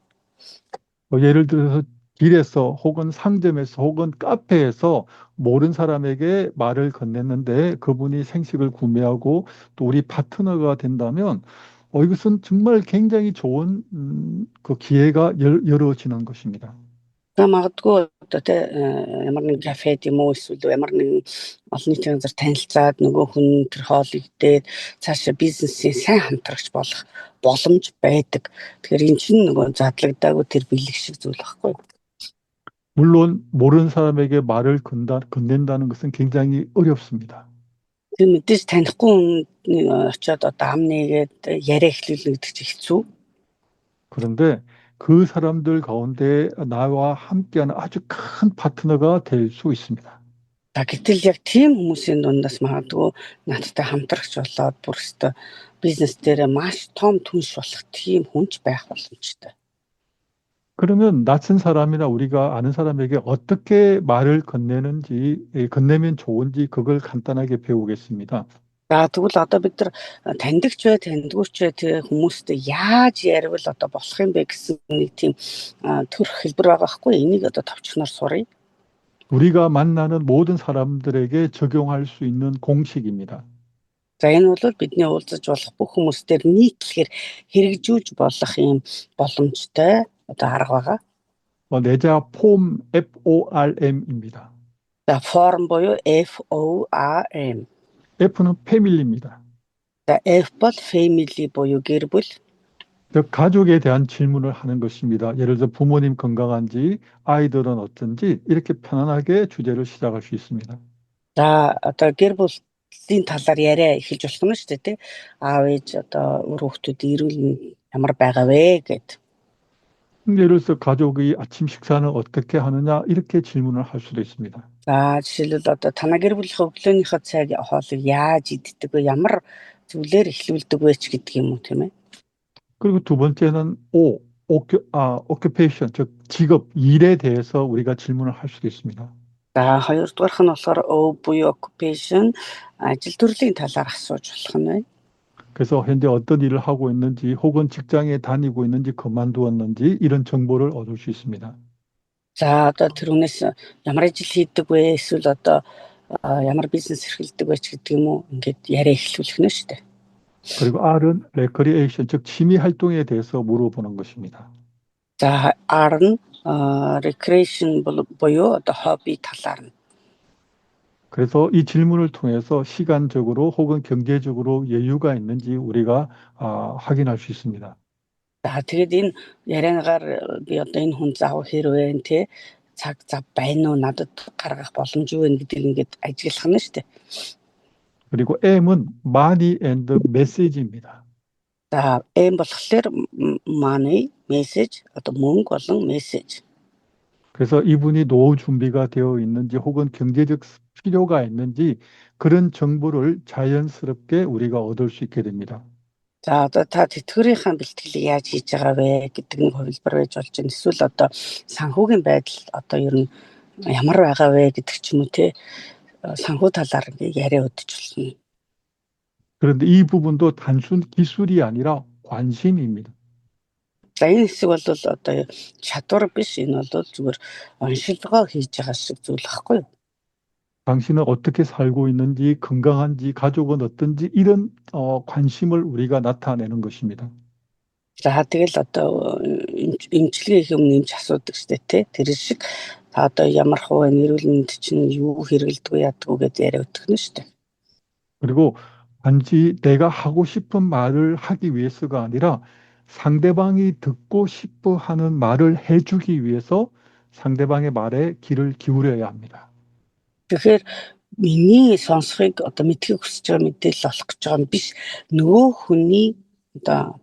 S1: 예를 들어서 길에서 혹은 상점에서 혹은 카페에서 모르는 사람에게 말을 건넸는데 그분이 생식을 구매하고 또 우리 파트너가 된다면 이것은 정말 굉장히 좋은 그 기회가 열어지는 것입니다.
S2: За магадгүй одоо тэ ямар нэг кафед юм уу эсвэл ямар нэг олон нийтийн газар танилцаад нөгөө хүн тэр хоолыг дээд цаашаа бизнесийн сайн хамтрагч болох боломж байдаг. Тэгэхээр эн чинь нөгөө задлагдаагүй тэр бэлэг шиг зүйл байхгүй.
S1: 물론 모르는 사람에게 말을 건넨다는 것은 굉장히 어렵습니다.
S2: Тэр мэдээж танихгүй хүн очиод одоо ам нэгээд яриа эхлүүлнэ гэдэг чинь хэцүү.
S1: 그런데 그 사람들 가운데 나와 함께하는 아주 큰 파트너가 될 수 있습니다.
S2: За гэтэл яг тийм хүмүүсийн дундаас магадгүй надтай хамтрагч болоод бүр өстө бизнес дээр маш том түнш болох тийм хүнч байх боломжтой.
S1: 그러면 낯선 사람이나 우리가 아는 사람에게 어떻게 말을 건네면 좋은지 그걸 간단하게 배우겠습니다.
S2: За тэгвэл одоо бид нар таньдагч бай, таньдгүйч бай тэр хүмүүстэй яаж ярил одоо болох юм бэ гэсэн нэг тийм төрх хэлбэр байгаа хгүй. Энийг одоо товчхоноор суръя.
S1: 우리가 만나는 모든 사람들에게 적용할 수 있는 공식입니다.
S2: За энэ бол бидний уулзаж болох бүх хүмүүстээр нийтлэхээр хэрэгжүүлж болох юм боломжтой одоо арга байгаа.
S1: 내자 폼 FORM입니다.
S2: За форм буюу FORM.
S1: F는 패밀리입니다.
S2: За F бол family буюу гэр бүл.
S1: 즉 가족에 대한 질문을 하는 것입니다. 예를 들어 부모님 건강한지, 아이들은 어떤지 이렇게 편안하게 주제를 시작할 수 있습니다.
S2: За одоо гэр бүлийн талаар яриа эхэлж болох нь шүү дээ тий. Аав ээж одоо өөр хүүхдүүд эрүүл мэнд ямар байгаа вэ гэд.
S1: 예를 들어 가족이 아침 식사는 어떻게 하느냐 이렇게 질문을 할 수도 있습니다.
S2: За жишээлбэл одоо танай гэр бүлийн өглөөнийхөө цайг хоолыг яаж иддэг вэ? Ямар зүйлээр эхлүүлдэг вэ ч гэдэг юм уу тийм ээ.
S1: 그리고 두 번째는 occupation, 즉 직업, 일에 대해서 우리가 질문을 할 수도 있습니다.
S2: За хоёрдугаарх нь болохоор O буюу occupation ажил төрлийн талаар асууж болох нь байна.
S1: 그래서 현재 어떤 일을 하고 있는지 혹은 직장에 다니고 있는지 그만두었는지 이런 정보를 얻을 수 있습니다.
S2: За одоо тэрүүнээс ямар ажил хийдэг вэ? Эсвэл одоо ямар бизнес эрхэлдэг вэ ч гэдэг юм уу? Ингээд яриа эхлүүлэх нь шүү дээ.
S1: 그리고 R은 recreation, 즉 취미 활동에 대해서 물어보는 것입니다.
S2: За R нь recreation буюу одоо hobby талаар нь.
S1: 그래서 이 질문을 통해서 시간적으로 혹은 경제적으로 여유가 있는지 우리가 확인할 수 있습니다.
S2: За тэгээд энэ яриагаар би одоо энэ хүн заав хэрвээ тий цаг зав байна уу надад гаргах боломж юу вэ гэдгийг ингээд ажиглах нь шүү дээ.
S1: 그리고 M은 money and message입니다.
S2: За M болохоор money, message одоо мөнгө болон message.
S1: 그래서 이분이 노후 준비가 되어 있는지 혹은 경제적 필요가 있는지 그런 정보를 자연스럽게 우리가 얻을 수 있게 됩니다.
S2: За одоо та тэтгэврийнхаа бэлтгэлийг яаж хийж байгаа вэ гэдэг нэг хувилбар байж болж байна. Эсвэл одоо санхүүгийн байдал одоо ер нь ямар байгаа вэ гэдэг ч юм уу те санхүү талаар яриа өдөж болно.
S1: 그런데 이 부분도 단순 기술이 아니라 관심입니다.
S2: За энэ хэсэг бол одоо чадвар биш, энэ бол зүгээр оншилгоо хийж байгаа шиг зүйл байхгүй юу?
S1: 당신은 어떻게 살고 있는지, 건강한지, 가족은 어떤지 이런 관심을 우리가 나타내는 것입니다.
S2: За тэгэл одоо эмчилгээ хийх өмнө эмч асуудаг шүү дээ тий. Тэр шиг та одоо ямар хувийн эрүүл мэнд чинь юу хэрэгэлдэг вэ яддаг уу гэдээ яриа өгөх нь шүү дээ.
S1: 그리고 단지 내가 하고 싶은 말을 하기 위해서가 아니라 상대방이 듣고 싶어 하는 말을 해주기 위해서 상대방의 말에 귀를 기울여야 합니다.
S2: Тэгэхээр миний сонсохыг одоо мэдхийг хүсэж байгаа мэдээлэл олох гэж байгаа юм биш. Нөгөө хүний одоо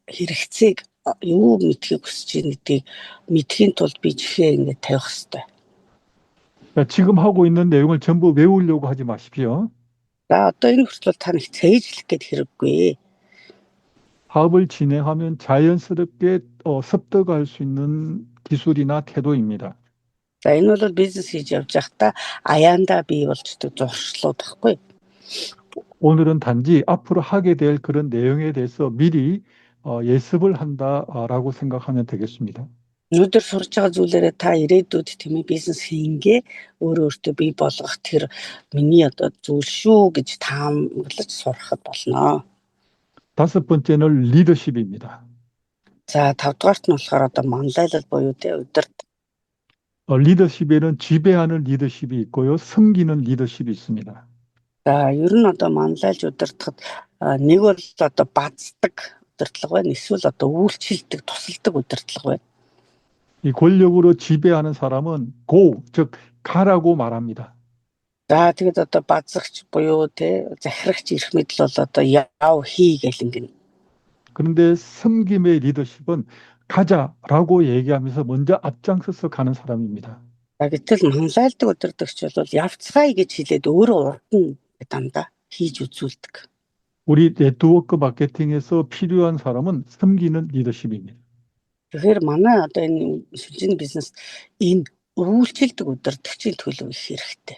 S2: хэрэгцээг юу мэдхийг хүсэж байгаа гэдгийг мэдхийн тулд би жихээ ингээд тавих хэрэгтэй.
S1: 지금 하고 있는 내용을 전부 외우려고 하지 마십시오.
S2: За одоо энэ хүртэл та нэг цээжлэх гээд хэрэггүй.
S1: 사업을 진행하면 자연스럽게 습득할 수 있는 기술이나 태도입니다.
S2: За энэ бол бизнес хийж явж байхдаа аяандаа бий болчдөг зуршлууд байхгүй.
S1: 오늘은 단지 앞으로 하게 될 그런 내용에 대해서 미리 예습을 한다라고 생각하면 되겠습니다.
S2: Өнөөдөр сурж байгаа зүйлээрээ та ирээдүйд тийм ээ бизнес хийнгээ өөртөө бий болгох тэр миний одоо зүйл шүү гэж таамаглаж сурахад болно.
S1: 다섯 번째는 리더십입니다.
S2: За тавдугаарт нь болохоор одоо манлайлал буюу тэ удирд.
S1: 리더십에는 지배하는 리더십이 있고요, 섬기는 리더십이 있습니다.
S2: За ер нь одоо манлайлж удирдахад нэг бол одоо баздаг удирдлага байна, эсвэл одоо үйлчлдэг, тусалдаг удирдлага байна.
S1: 이 권력으로 지배하는 사람은 go, 즉 가라고 말합니다.
S2: За тэгээд одоо базагч буюу тэ захирагч ирэх мэдл бол одоо яав хий гэл ингэнэ.
S1: 그런데 섬김의 리더십은 가자라고 얘기하면서 먼저 앞장서서 가는 사람입니다.
S2: За гэтэл манлайлдаг удирдагч бол явцгаая гэж хэлээд өөрөө урд нь дандаа хийж үзүүлдэг.
S1: 우리 네트워크 마케팅에서 필요한 사람은 섬기는 리더십입니다.
S2: Тэгэхээр манай одоо энэ сүлжээний бизнес энэ үйлчлдэг удирдагчийн төлөв их хэрэгтэй.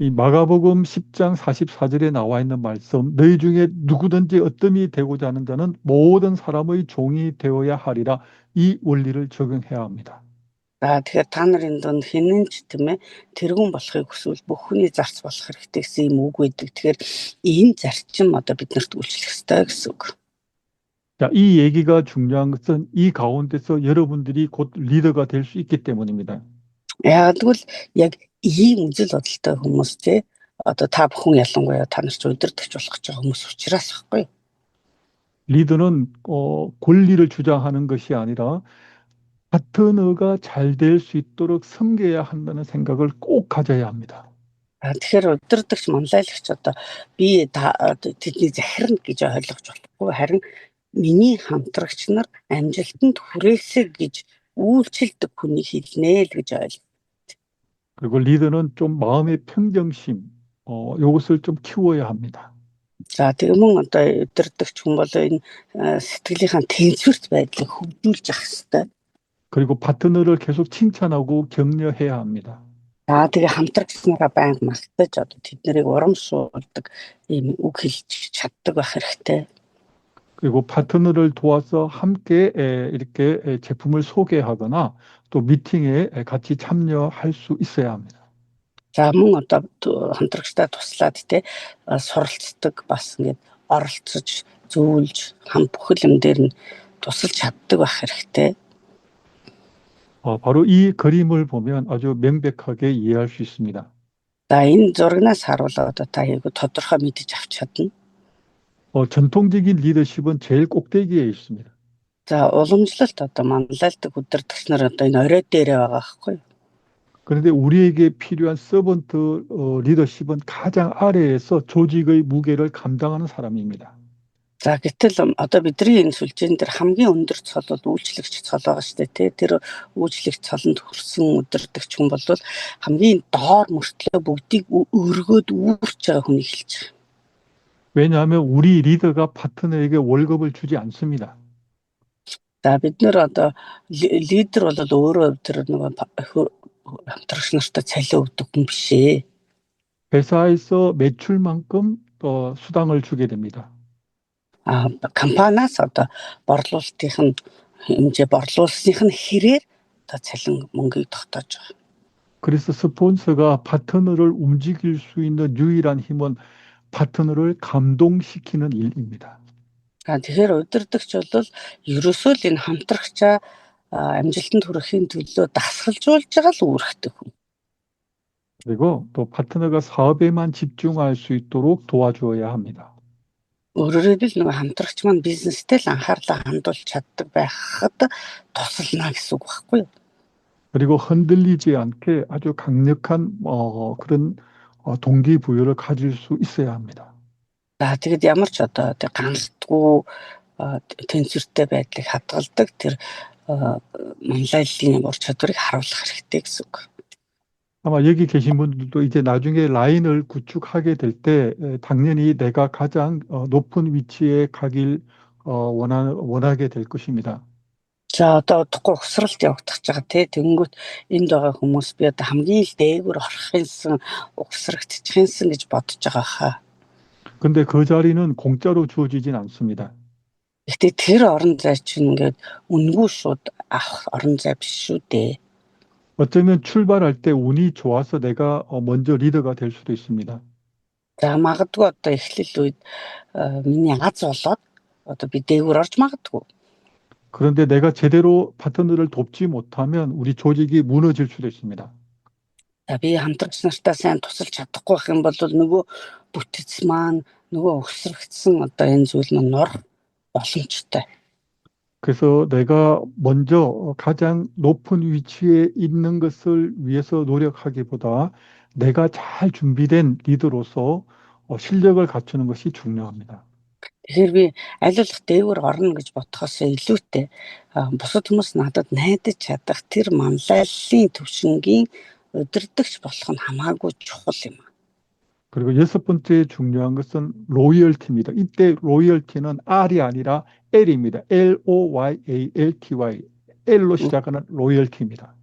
S1: 이 마가복음 10장 44절에 나와 있는 말씀, 너희 중에 누구든지 어떠함이 되고자 하는 자는 모든 사람의 종이 되어야 하리라. 이 원리를 적용해야 합니다.
S2: За тэгэхээр та нарын дунд хинэн ч тийм ээ тэргүүн болохыг хүсвэл бүх хүний зарц болох хэрэгтэй гэсэн юм үг байдаг. Тэгэхээр энэ зарчим одоо биднэрт үйлчлэх ёстой гэсэн үг.
S1: 자, 이 얘기가 중요한 것은 이 가운데서 여러분들이 곧 리더가 될 수 있기 때문입니다.
S2: Яг тэгвэл яг ийм үзэл бодолтой хүмүүс те одоо та бүхэн ялангуяа та нар ч удирдахч болох гэж байгаа хүмүүс учраас баггүй.
S1: 리더는 권리를 주장하는 것이 아니라 파트너가 잘 될 수 있도록 섬겨야 한다는 생각을 꼭 가져야 합니다.
S2: Тэгэхээр удирдахч манлайлагч одоо би тэдний захирна гэж ойлгож болохгүй харин миний хамтрагч нар амжилтанд хүрээсэй гэж үйлчлдэг хүний хэлнэ л гэж ойлгоо.
S1: 그리고 리더는 좀 마음의 평정심, 이것을 좀 키워야 합니다.
S2: За тэгээ мөн одоо удирдахч хүн бол энэ сэтгэлийнхаа тэнцвэрт байдлыг хөгжүүлж ах хэрэгтэй.
S1: 그리고 파트너를 계속 칭찬하고 격려해야 합니다.
S2: За тэгээ хамтрагч нараа байнга магтаж одоо тэднийг урамшуулдаг ийм үг хэлж чаддаг байх хэрэгтэй.
S1: 그리고 파트너를 도와서 함께 이렇게 제품을 소개하거나 또 미팅에 같이 참여할 수 있어야 합니다.
S2: За мөн одоо хамтрагчтай туслаад те суралцдаг бас ингээд оролцож зөвлөж бүхэл юм дээр нь тусалж чаддаг байх хэрэгтэй.
S1: 바로 이 그림을 보면 아주 명백하게 이해할 수 있습니다.
S2: За энэ зурагнаас харуулаад одоо та 이거 тодорхой мэдэж авч чадна.
S1: 전통적인 리더십은 제일 꼭대기에 있습니다.
S2: За уламжлалт одоо манлайлдаг удирдагч нар одоо энэ орой дээрээ байгаа байхгүй.
S1: 그런데 우리에게 필요한 서번트 리더십은 가장 아래에서 조직의 무게를 감당하는 사람입니다.
S2: За гэтэл одоо бидний энэ сүлжээн дээр хамгийн өндөр цол бол үйлчлэгч цол байгаа шүү дээ. Тэр үйлчлэгч цолонд хүрсэн удирдагч хүн бол хамгийн доор мөртлөө бүгдийг өргөөд үүрч байгаа хүнийг хэлж байгаа.
S1: 왜냐하면 우리 리더가 파트너에게 월급을 주지 않습니다.
S2: За бид нэр одоо лидер бол өөрөө тэр нэг хамтрагч нартай цалин өгдөг хүн биш ээ.
S1: 회사에서 매출만큼 수당을 주게 됩니다.
S2: компаниас одоо борлуулалтынх нь хэмжээ борлуулсных нь хэрээр одоо цалин мөнгийг тогтоож байгаа.
S1: 그래서 스폰서가 파트너를 움직일 수 있는 유일한 힘은 파트너를 감동시키는 일입니다.
S2: Тэгэхээр удирдагч бол ерөөсөө л энэ хамтрагчаа амжилтанд хүрэхийн төлөө дасгалжуулж байгаа л үүрэгтэй хүн.
S1: 그리고 또 파트너가 사업에만 집중할 수 있도록 도와주어야 합니다.
S2: Өөрөөр хэлбэл нөгөө хамтрагч маань бизнестэй л анхаарлаа хандуулж чаддаг байхад тусална гэсэн үг байхгүй юу?
S1: 그리고 흔들리지 않게 아주 강력한 그런 동기부여를 가질 수 있어야 합니다.
S2: За тэгэд ямар ч одоо ганцдгүй тэнцвэртэй байдлыг хадгалдаг тэр манлайллын ур чадварыг харуулах хэрэгтэй гэсэн үг.
S1: 아마 여기 계신 분들도 이제 나중에 라인을 구축하게 될 때 당연히 내가 가장 높은 위치에 가길 원하게 될 것입니다.
S2: За одоо удахгүй ухсралт явагдах гэж байгаа тий тэнгүүт энд байгаа хүмүүс би одоо хамгийн их дээгүүр орохынсан ухсрагдчихынсан гэж бодож байгаа хаа.
S1: 근데 그 자리는 공짜로 주어지진 않습니다.
S2: Гэхдээ тэр орон зай чинь ингээд үнгүй шууд авах орон зай биш шүү дээ.
S1: 어쩌면 출발할 때 운이 좋아서 내가 먼저 리더가 될 수도 있습니다.
S2: За магадгүй одоо эхлэл үед миний аз болоод одоо би дээгүүр орж магадгүй.
S1: 그런데 내가 제대로 파트너를 돕지 못하면 우리 조직이 무너질 수도 있습니다.
S2: За би хамтрагч нартай сайн тусалж чадахгүй байх юм бол нөгөө бүтэц маань нөгөө ухсрагдсан одоо энэ зүйл маань нор боломжтой.
S1: 그래서 내가 먼저 가장 높은 위치에 있는 것을 위해서 노력하기보다 내가 잘 준비된 리더로서 실력을 갖추는 것이 중요합니다.
S2: Тэгэхээр би аль болох дээгүүр орно гэж бодохоос илүүтэй бусад хүмүүс надад найдаж чадах тэр манлайллын төвшингийн удирдагч болох нь хамаагүй чухал юм.
S1: 그리고 여섯 번째 중요한 것은 로열티입니다. 이때 로열티는 R이 아니라 L입니다. LOYALTY. L로 시작하는 로열티입니다.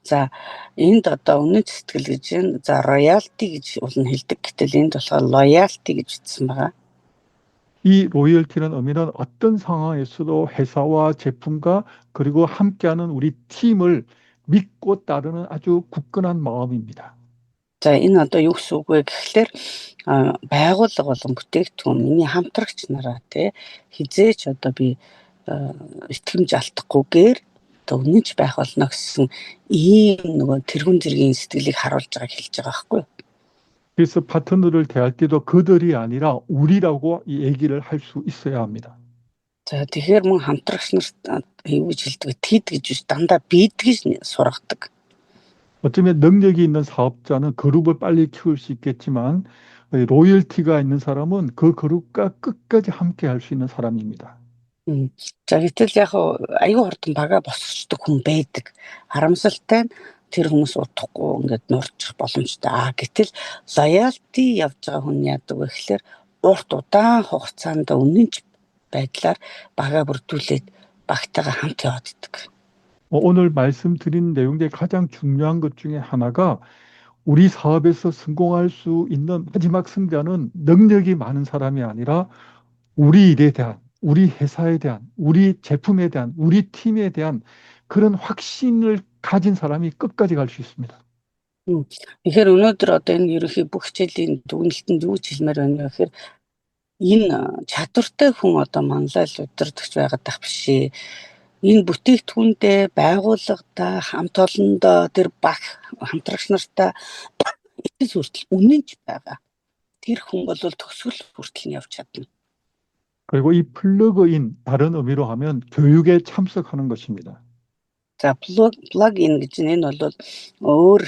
S2: За энд одоо үнэн сэтгэл гэж байна. За royalty гэж уул нь хэлдэг. Гэтэл энд болохоор loyalty гэж бичсэн байгаа.
S1: 이 로열티는 의미는 어떤 상황에서도 회사와 제품과 그리고 함께하는 우리 팀을 믿고 따르는 아주 굳건한 마음입니다.
S2: За энэ одоо юу гэсэн үг вэ гэхлээр байгууллага болон бүтээгдэхүүн миний хамтрагч нараа хизээч одоо би итгэмж алдахгүйгээр одоо үнэнч байх болно гэсэн ийм нөгөө тэргүүн зэргийн сэтгэлийг харуулж байгааг хэлж байгаа байхгүй юу?
S1: 그래서 파트너를 대할 때도 그들이 아니라 우리라고 이 얘기를 할 수 있어야 합니다.
S2: За тэгэхээр мөн хамтрагч нарт юу гэж хэлдэг тэд гэж биш дандаа бид гэж сургадаг.
S1: 어쩌면 능력이 있는 사업자는 그룹을 빨리 키울 수 있겠지만 로열티가 있는 사람은 그 그룹과 끝까지 함께 할 수 있는 사람입니다.
S2: За гэтэл яг аюу хурдан бага босгочдөг хүн байдаг. Харамсалтай нь тэр хүмүүс удахгүй ингээд нурчих боломжтой. Гэтэл loyalty явж байгаа хүн яадаг вэ гэхээр урт удаан хугацаанд үнэнч байдлаар бага бүрдүүлээд багтайгаа хамт яваад идэг.
S1: 오늘 말씀드린 내용 중에 가장 중요한 것 중에 하나가 우리 사업에서 성공할 수 있는 마지막 승자는 능력이 많은 사람이 아니라 우리 일에 대한, 우리 회사에 대한, 우리 제품에 대한, 우리 팀에 대한 그런 확신을 가진 사람이 끝까지 갈 수 있습니다.
S2: Тэгэхээр өнөөдөр одоо энэ ерөнхий бүх хичээлийн дүгнэлтэнд юу ч хэлмээр байна вэ гэхээр энэ чадвартай хүн одоо манлайл удирдахч байгаад тах бишээ. Энэ бүтээгдэхүүндээ байгууллагатай хамт олондоо тэр баг хамтрагч нартай итгэл хүртэл үнэнч байгаа. Тэр хүн бол төгсгөл хүртэл нь явж чадна.
S1: 그리고 이 플러그인 다른 의미로 하면 교육에 참석하는 것입니다.
S2: За plug-in гэж энэ бол өөр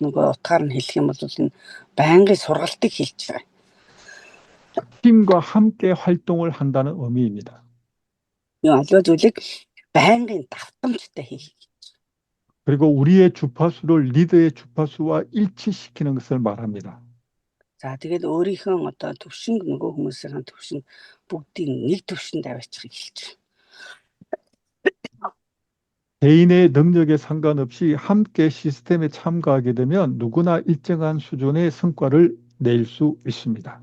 S2: нөгөө утгаар нь хэлэх юм бол энэ байнгын сургалтыг хэлж байгаа.
S1: 팀과 함께 활동을 한다는 의미입니다.
S2: Юу аливаа зүйлийг байнгын давтамжтай хийх.
S1: 그리고 우리의 주파수를 리더의 주파수와 일치시키는 것을 말합니다.
S2: За тэгээд өөрийнхөө одоо төвшинг нөгөө хүмүүсийн төвшинг бүгдийг нэг төвшөнд аваачихыг хэлж байна.
S1: 개인의 능력에 상관없이 함께 시스템에 참가하게 되면 누구나 일정한 수준의 성과를 낼 수 있습니다.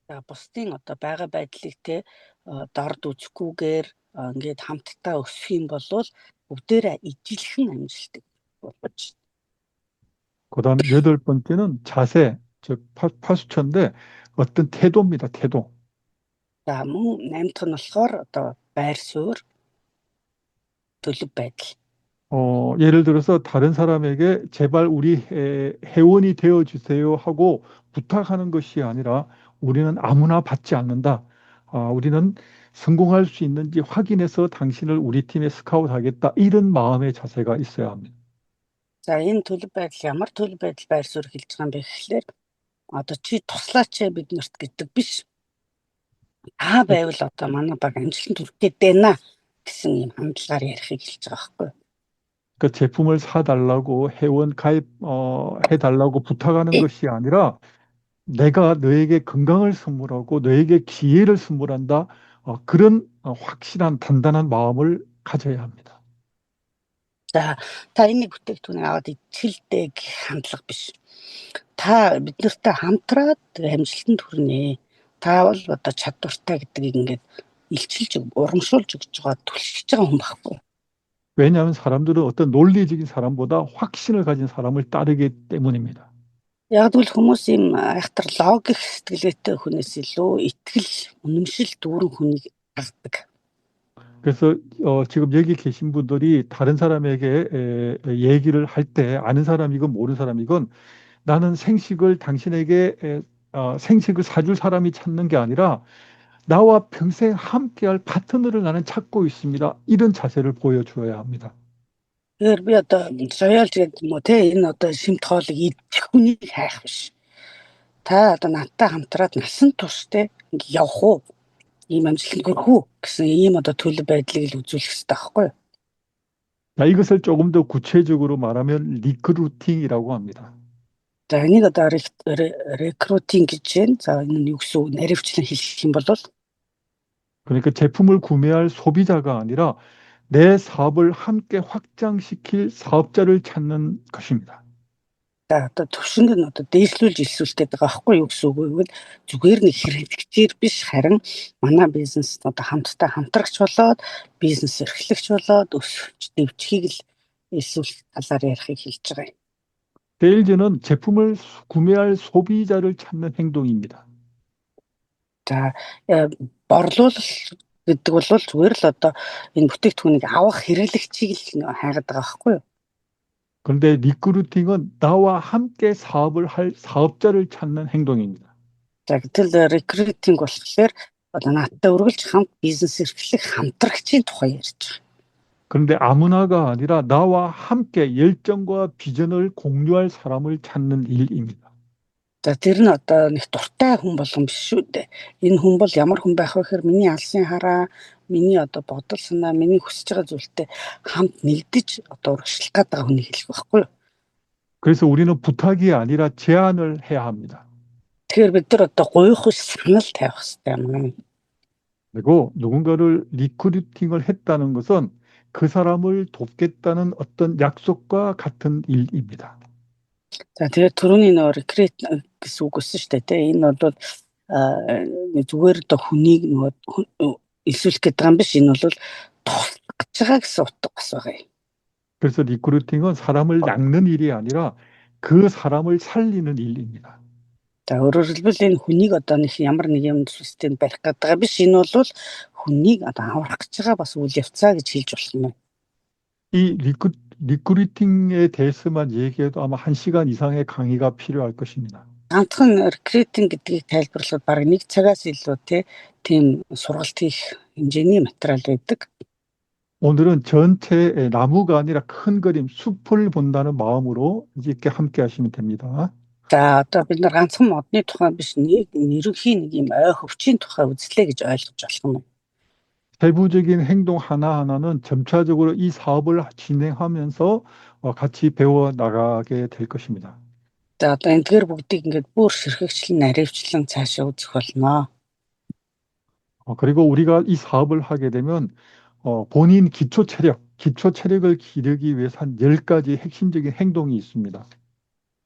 S2: За бусдын одоо байгаа байдлыг дорд үзэхгүйгээр ингээд хамтдаа өсөх юм бол бүгдээрээ ижилхэн амжилттай болж.
S1: 그다음 여덟 번째는 자세, 즉 파수처인데 어떤 태도입니다. 태도.
S2: За мөн 8 дахь нь болохоор одоо байр суурь төлөв байдал.
S1: 예를 들어서 다른 사람에게 제발 우리 회원이 되어 주세요 하고 부탁하는 것이 아니라 우리는 아무나 받지 않는다. 우리는 성공할 수 있는지 확인해서 당신을 우리 팀에 스카웃하겠다. 이런 마음의 자세가 있어야 합니다.
S2: За энэ төлөв байдал ямар төлөв байдал байр суурь хэлж байгаа юм бэ гэхлээр одоо чи туслаач биднэрт гэдэг биш. Та байвал одоо манай баг амжилтанд хүрэх гээдэ гэсэн юм хандлагаар ярихыг хэлж байгаа байхгүй юу?
S1: 그 제품을 사달라고 회원 가입 해달라고 부탁하는 것이 아니라 내가 너에게 건강을 선물하고 너에게 기회를 선물한다. 그런 확실한 단단한 마음을 가져야 합니다.
S2: За та энийг бүтээгдэхүүнийг аваад ичгэлтэй гэх хандлага биш. Та биднэртэй хамтраад амжилтанд хүрнэ. Та бол одоо чадвартай гэдгийг ингээд илчилж урамшуулж өгч байгаа түлхэж байгаа хүн байхгүй.
S1: 왜냐하면 사람들은 어떤 논리적인 사람보다 확신을 가진 사람을 따르기 때문입니다.
S2: Яг л хүмүүс юм айхтар логик сэтгэлгээтэй хүнээс илүү итгэл үнэмшил дүүрэн хүнийг дагдаг.
S1: 그래서 지금 여기 계신 분들이 다른 사람에게 얘기를 할 때 아는 사람이건 모르는 사람이건 나는 생식을 당신에게 생식을 사줄 사람이 찾는 게 아니라 나와 평생 함께할 파트너를 나는 찾고 있습니다. 이런 자세를 보여주어야 합니다.
S2: Тэгэхээр би одоо соёолч гэдэг юм уу энэ одоо шимт хоолыг идэх хүнийг хайх биш. Та одоо надтай хамтраад насан туршдаа явах уу? Ийм амжилтанд хүрэх үү гэсэн ийм одоо төлөв байдлыг л үзүүлэх хэрэгтэй байхгүй юу?
S1: 자, 이것을 조금 더 구체적으로 말하면 리크루팅이라고 합니다.
S2: За энийг одоо рекрутинг гэж байна. За энэ нь юу гэсэн үг наривчлан хэлэх юм бол
S1: 그러니까 제품을 구매할 소비자가 아니라 내 사업을 함께 확장시킬 사업자를 찾는 것입니다.
S2: За одоо төвшинг нь одоо дээшлүүлж илсүүлдэг байгаа байхгүй юу гэсэн үг гэвэл зүгээр нэг хэрэглэгчээр биш харин манай бизнес одоо хамтдаа хамтрагч болоод бизнес эрхлэгч болоод өсвч дэвжихийг л илсүүлэх талаар ярихыг хэлж байгаа юм.
S1: 세일즈는 제품을 구매할 소비자를 찾는 행동입니다.
S2: За борлуулалт гэдэг бол зүгээр л одоо энэ бүтээгдэхүүнийг авах хэрэглэгчийг л хайгаад байгаа байхгүй юу?
S1: 그런데 리크루팅은 나와 함께 사업을 할 사업자를 찾는 행동입니다.
S2: За гэтэл recruiting болохоор одоо наадтай үргэлж хамт бизнес эрхлэх хамтрагчийн тухай ярьж байгаа.
S1: 그런데 아무나가 아니라 나와 함께 열정과 비전을 공유할 사람을 찾는 일입니다.
S2: За тэр нь одоо нэг дуртай хүн болгон биш шүү дээ. Энэ хүн бол ямар хүн байх вэ гэхээр миний алсын хараа, миний одоо бодол санаа, миний хүсэж байгаа зүйлтэй хамт нэгдэж одоо урагшлах гэдэг хүнийг хэлэх байхгүй юу?
S1: 그래서 우리는 부탁이 아니라 제안을 해야 합니다.
S2: Тэгэхээр бид нар одоо гуйх ус санал тавих хэрэгтэй юм.
S1: 그리고 누군가를 리크루팅을 했다는 것은 그 사람을 돕겠다는 어떤 약속과 같은 일입니다.
S2: За тэгээд түрүүний нөр recruit гэсэн үг өссөн шүү дээ. Энэ бол зүгээр одоо хүнийг нөгөө илсүүлэх гэдэг юм биш. Энэ бол туслах гэж байгаа гэсэн утга бас байгаа юм.
S1: 그래서 리크루팅은 사람을 낚는 일이 아니라 그 사람을 살리는 일입니다.
S2: За өөрөөр хэлбэл энэ хүнийг одоо нэг ямар нэг юм системд барих гэдэг байгаа биш. Энэ бол хүнийг одоо аврах гэж байгаа бас үйл явцаа гэж хэлж болох юм.
S1: 이 리크루팅에 대해서만 얘기해도 아마 1시간 이상의 강의가 필요할 것입니다.
S2: Ганцхан recruiting гэдгийг тайлбарлахад бараг 1 цагаас илүү тийм сургалт хийх хэмжээний материал байдаг.
S1: 오늘은 전체의 나무가 아니라 큰 그림, 숲을 본다는 마음으로 이렇게 함께 하시면 됩니다.
S2: За одоо бид нар ганцхан модны тухай биш нэг ерөнхий нэг юм ой хөвчийн тухай үзлээ гэж ойлгож болох юм.
S1: 세부적인 행동 하나하나는 점차적으로 이 사업을 진행하면서 같이 배워 나가게 될 것입니다.
S2: За одоо эндгээр бүгдийг ингээд бүр ширхэгчлэн наривчлан цаашаа үзэх болно.
S1: 그리고 우리가 이 사업을 하게 되면 본인 기초 체력을 기르기 위해서 한 10가지 핵심적인 행동이 있습니다.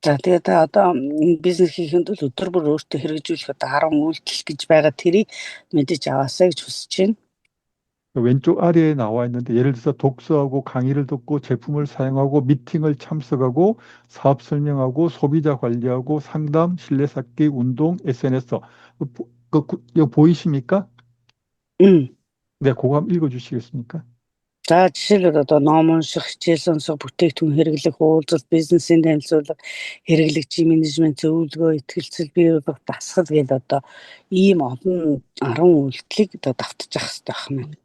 S2: За тэгээд одоо бизнес хийхэд бол өдөр бүр өөртөө хэрэгжүүлэх одоо 10 үйлдэл гэж байгаа тэрийг мэдэж аваасаа гэж хүсэж байна.
S1: 왼쪽 아래에 나와 있는데 예를 들어서 독서하고 강의를 듣고 제품을 사용하고 미팅을 참석하고 사업 설명하고 소비자 관리하고 상담, 신뢰 쌓기, 운동, SNS. 이거 보이십니까? 네, 그거 한번 읽어주시겠습니까?
S2: За жишээлбэл одоо ном унших, хичээл сонсох, бүтээгдэхүүн хэрэглэх, уулзалт, бизнесийн танилцуулга, хэрэглэгчийн менежмент, зөвлөгөө, ихтгэлцэл бий болох дасгал гэдэг одоо ийм олон 10 үйлдэлийг одоо давтчих хэрэгтэй байна.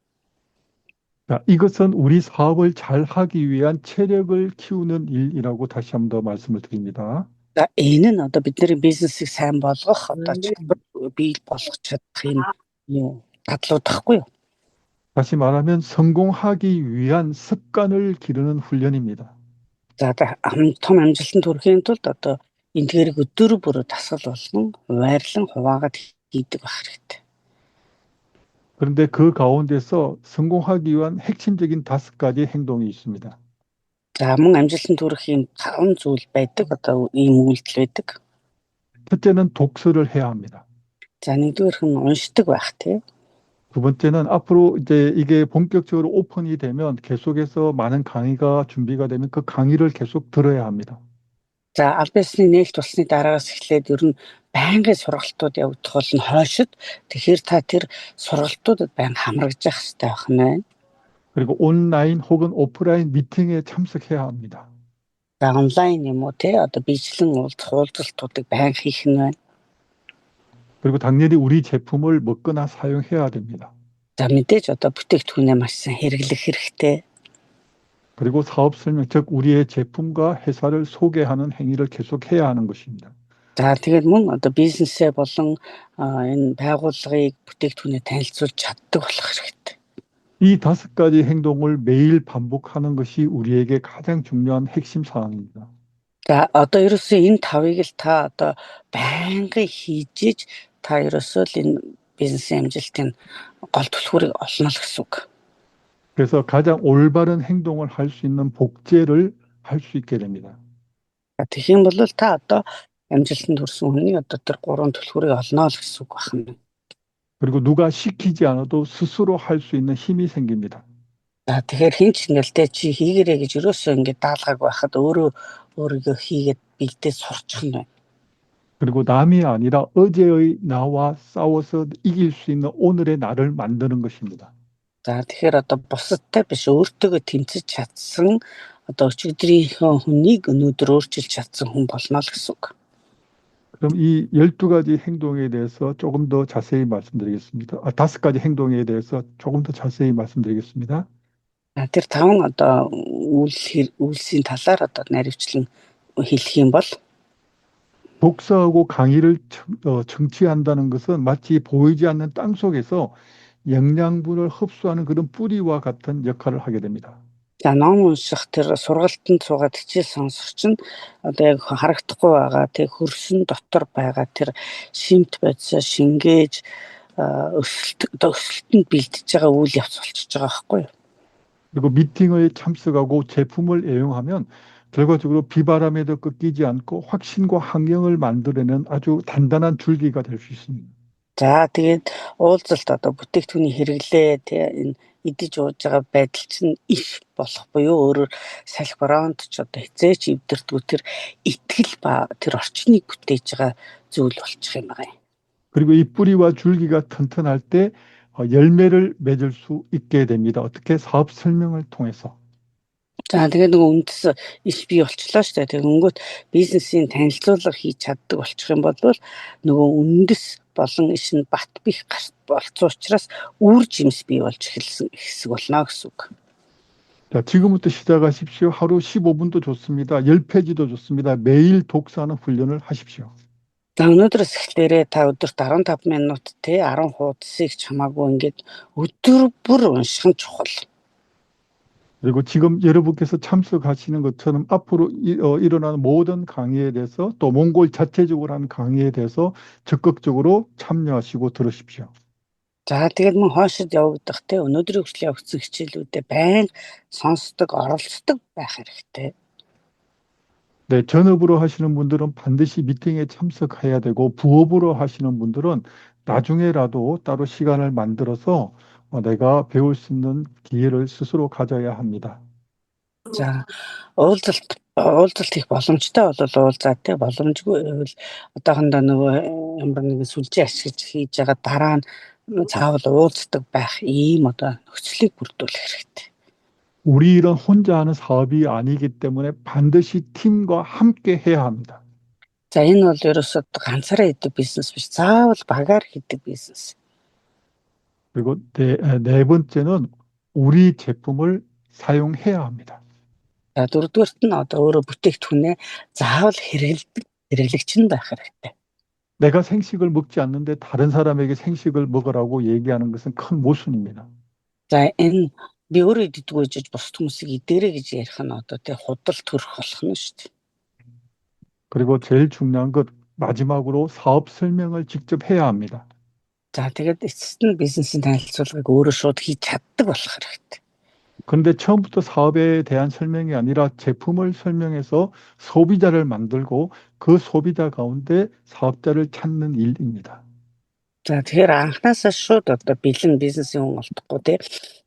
S1: 자, 이것은 우리 사업을 잘 하기 위한 체력을 키우는 일이라고 다시 한 번 더 말씀을 드립니다.
S2: За энэ нь одоо бидний бизнесийг сайн болгох одоо чадвар бий болгох чадах юм татлууд тахгүй юу?
S1: 다시 말하면 성공하기 위한 습관을 기르는 훈련입니다.
S2: За том амжилтанд хүрэхийн тулд одоо эндгээрийг өдөр бүр дасгал болгон хуваарлан хуваагаад хийдэг байх хэрэгтэй.
S1: 그런데 그 가운데서 성공하기 위한 핵심적인 5가지 행동이 있습니다.
S2: За мөн амжилтанд хүрэхийн 5 зүйл байдаг одоо ийм үйлдэл байдаг.
S1: 첫째는 독서를 해야 합니다.
S2: За нэгдүгээр нь уншдаг байх тийм.
S1: 두 번째는 앞으로 이제 이게 본격적으로 오픈이 되면 계속해서 많은 강의가 준비가 되면 그 강의를 계속 들어야 합니다.
S2: За аль биесний нээлт болсны дараагаас эхлээд ер нь байнгын сургалтууд явагдах бол нь хойшид тэгэхээр та тэр сургалтуудад байнга хамрагдж явах хэрэгтэй байх нь.
S1: 그리고 온라인 혹은 오프라인 미팅에 참석해야 합니다.
S2: За онлайн юм уу те одоо бичлэн уулзалтуудыг байнга хийх нь байна.
S1: 그리고 당연히 우리 제품을 먹거나 사용해야 됩니다.
S2: За мэдээж одоо бүтээгдэхүүнээ маш сайн хэрэглэх хэрэгтэй.
S1: 그리고 사업 설명, 즉 우리의 제품과 회사를 소개하는 행위를 계속 해야 하는 것입니다.
S2: За тэгээд мөн одоо бизнесээ болон энэ байгууллагыг бүтээгдэхүүнээ танилцуулж чаддаг болох хэрэгтэй.
S1: 이 5가지 행동을 매일 반복하는 것이 우리에게 가장 중요한 핵심 사항입니다.
S2: За одоо ерөөсөө энэ 5-ыг л та одоо байнгын хийж та ерөөсөө л энэ бизнесийн амжилтын гол түлхүүрийг олно л гэсэн үг.
S1: 그래서 가장 올바른 행동을 할 수 있는 복제를 할 수 있게 됩니다.
S2: Тэгэх юм бол та одоо амжилтанд хүрсэн хүний одоо тэр гурван түлхүүрийг олно л гэсэн үг байна.
S1: 그리고 누가 시키지 않아도 스스로 할 수 있는 힘이 생깁니다.
S2: За тэгэхээр хин ч ингээл тэ чи хийгэрэй гэж өрөөсөө ингээд даалгааг байхад өөрийгөө хийгээд бигдээ сурчих нь байна.
S1: 그리고 남이 아니라 어제의 나와 싸워서 이길 수 있는 오늘의 나를 만드는 것입니다.
S2: За тэгэхээр одоо бусадтай биш өөртөөгөө тэмцэж чадсан одоо өчигдрийнхөө хүнийг өнөөдөр өөрчилж чадсан хүн болно л гэсэн үг.
S1: 그럼 이 12가지 행동에 대해서 조금 더 자세히 말씀드리겠습니다. 5가지 행동에 대해서 조금 더 자세히 말씀드리겠습니다.
S2: Тэр таван одоо үйлсийн талаар одоо наривчлан хэлэх юм бол
S1: 독서하고 강의를 청취한다는 것은 마치 보이지 않는 땅 속에서 영양분을 흡수하는 그런 뿌리와 같은 역할을 하게 됩니다.
S2: за ном унших тэр сургалтанд суугаад хичээл сонсох чинь одоо яг харагдахгүй байгаа тэг хөрсөн дотор байгаа тэр шимт бодисоо шингээж өсөлтөнд бэлдэж байгаа үйл явц болчихж байгаа байхгүй юу?
S1: 그리고 미팅에 참석하고 제품을 애용하면 결과적으로 비바람에도 꺾이지 않고 확신과 환경을 만들어내는 아주 단단한 줄기가 될 수 있습니다.
S2: За тэгээд уулзалт одоо бүтээгдэхүүний хэрэглээ тий энэ идэж ууж байгаа байдал чинь их болох буюу өөрөөр салхи бронт ч одоо хизээч эвдэрдгүү тэр итгэл ба тэр орчныг бүтээж байгаа зүйл болчих юм байна.
S1: 그리고 이 뿌리와 줄기가 튼튼할 때 열매를 맺을 수 있게 됩니다. 어떻게? 사업 설명을 통해서.
S2: За тэгээд нөгөө үндэс иш бий болчлоо шүү дээ. Тэгээд өнгөт бизнесийн танилцуулга хийж чаддаг болчих юм бол нөгөө үндэс болон иш нь бат бих болцсон учраас үр жимс бий болж эхэлсэн хэсэг болно гэсэн үг.
S1: 자, 지금부터 시작하십시오. 하루 15분도 좋습니다. 10페이지도 좋습니다. 매일 독서하는 훈련을 하십시오.
S2: За өнөөдрөөс эхлээрээ та өдөрт 15 минут те 10 хуудасыг чамаагүй ингээд өдөр бүр унших нь чухал.
S1: 그리고 지금 여러분께서 참석하시는 것처럼 앞으로 일어나는 모든 강의에 대해서 또 몽골 자체적으로 하는 강의에 대해서 적극적으로 참여하시고 들으십시오.
S2: За тэгээд мөн хоошид явагдах те өнөөдрийн хүртэл явагдсан хичээлүүдэд байн сонсдог, оролцдог байх хэрэгтэй.
S1: 네, 전업으로 하시는 분들은 반드시 미팅에 참석해야 되고 부업으로 하시는 분들은 나중에라도 따로 시간을 만들어서 내가 배울 수 있는 기회를 스스로 가져야 합니다.
S2: За уулзалт их боломжтой бол уулзаад те боломжгүй байвал одоохондоо нөгөө ямар нэгэн сүлжээ ашиглаж хийж байгаа дараа нь заавал уулздаг байх ийм одоо нөхцөлийг бүрдүүлэх хэрэгтэй.
S1: 우리 일은 혼자 하는 사업이 아니기 때문에 반드시 팀과 함께 해야 합니다.
S2: За энэ бол ерөөсөө ганцаараа хийдэг бизнес биш. заавал багаар хийдэг бизнес.
S1: 그리고 네 번째는 우리 제품을 사용해야 합니다.
S2: За дөрөвдүгээрт нь одоо өөрөө бүтээгдэхүүнээ заавал хэрэглэгч нь байх хэрэгтэй.
S1: 내가 생식을 먹지 않는데 다른 사람에게 생식을 먹으라고 얘기하는 것은 큰 모순입니다.
S2: За энэ би өөрөө идэггүй гэж бусад хүмүүсийг идээрэй гэж ярих нь одоо тэ худал төрөх болох нь шүү дээ.
S1: 그리고 제일 중요한 것 마지막으로 사업 설명을 직접 해야 합니다.
S2: За тэгээд эцэст нь бизнесийн танилцуулгыг өөрөө шууд хийж чаддаг болох хэрэгтэй.
S1: 그런데 처음부터 사업에 대한 설명이 아니라 제품을 설명해서 소비자를 만들고 그 소비자 가운데 사업자를 찾는 일입니다.
S2: За тэгэхээр анхнаасаа шууд одоо бэлэн бизнесийн хүн олдохгүй те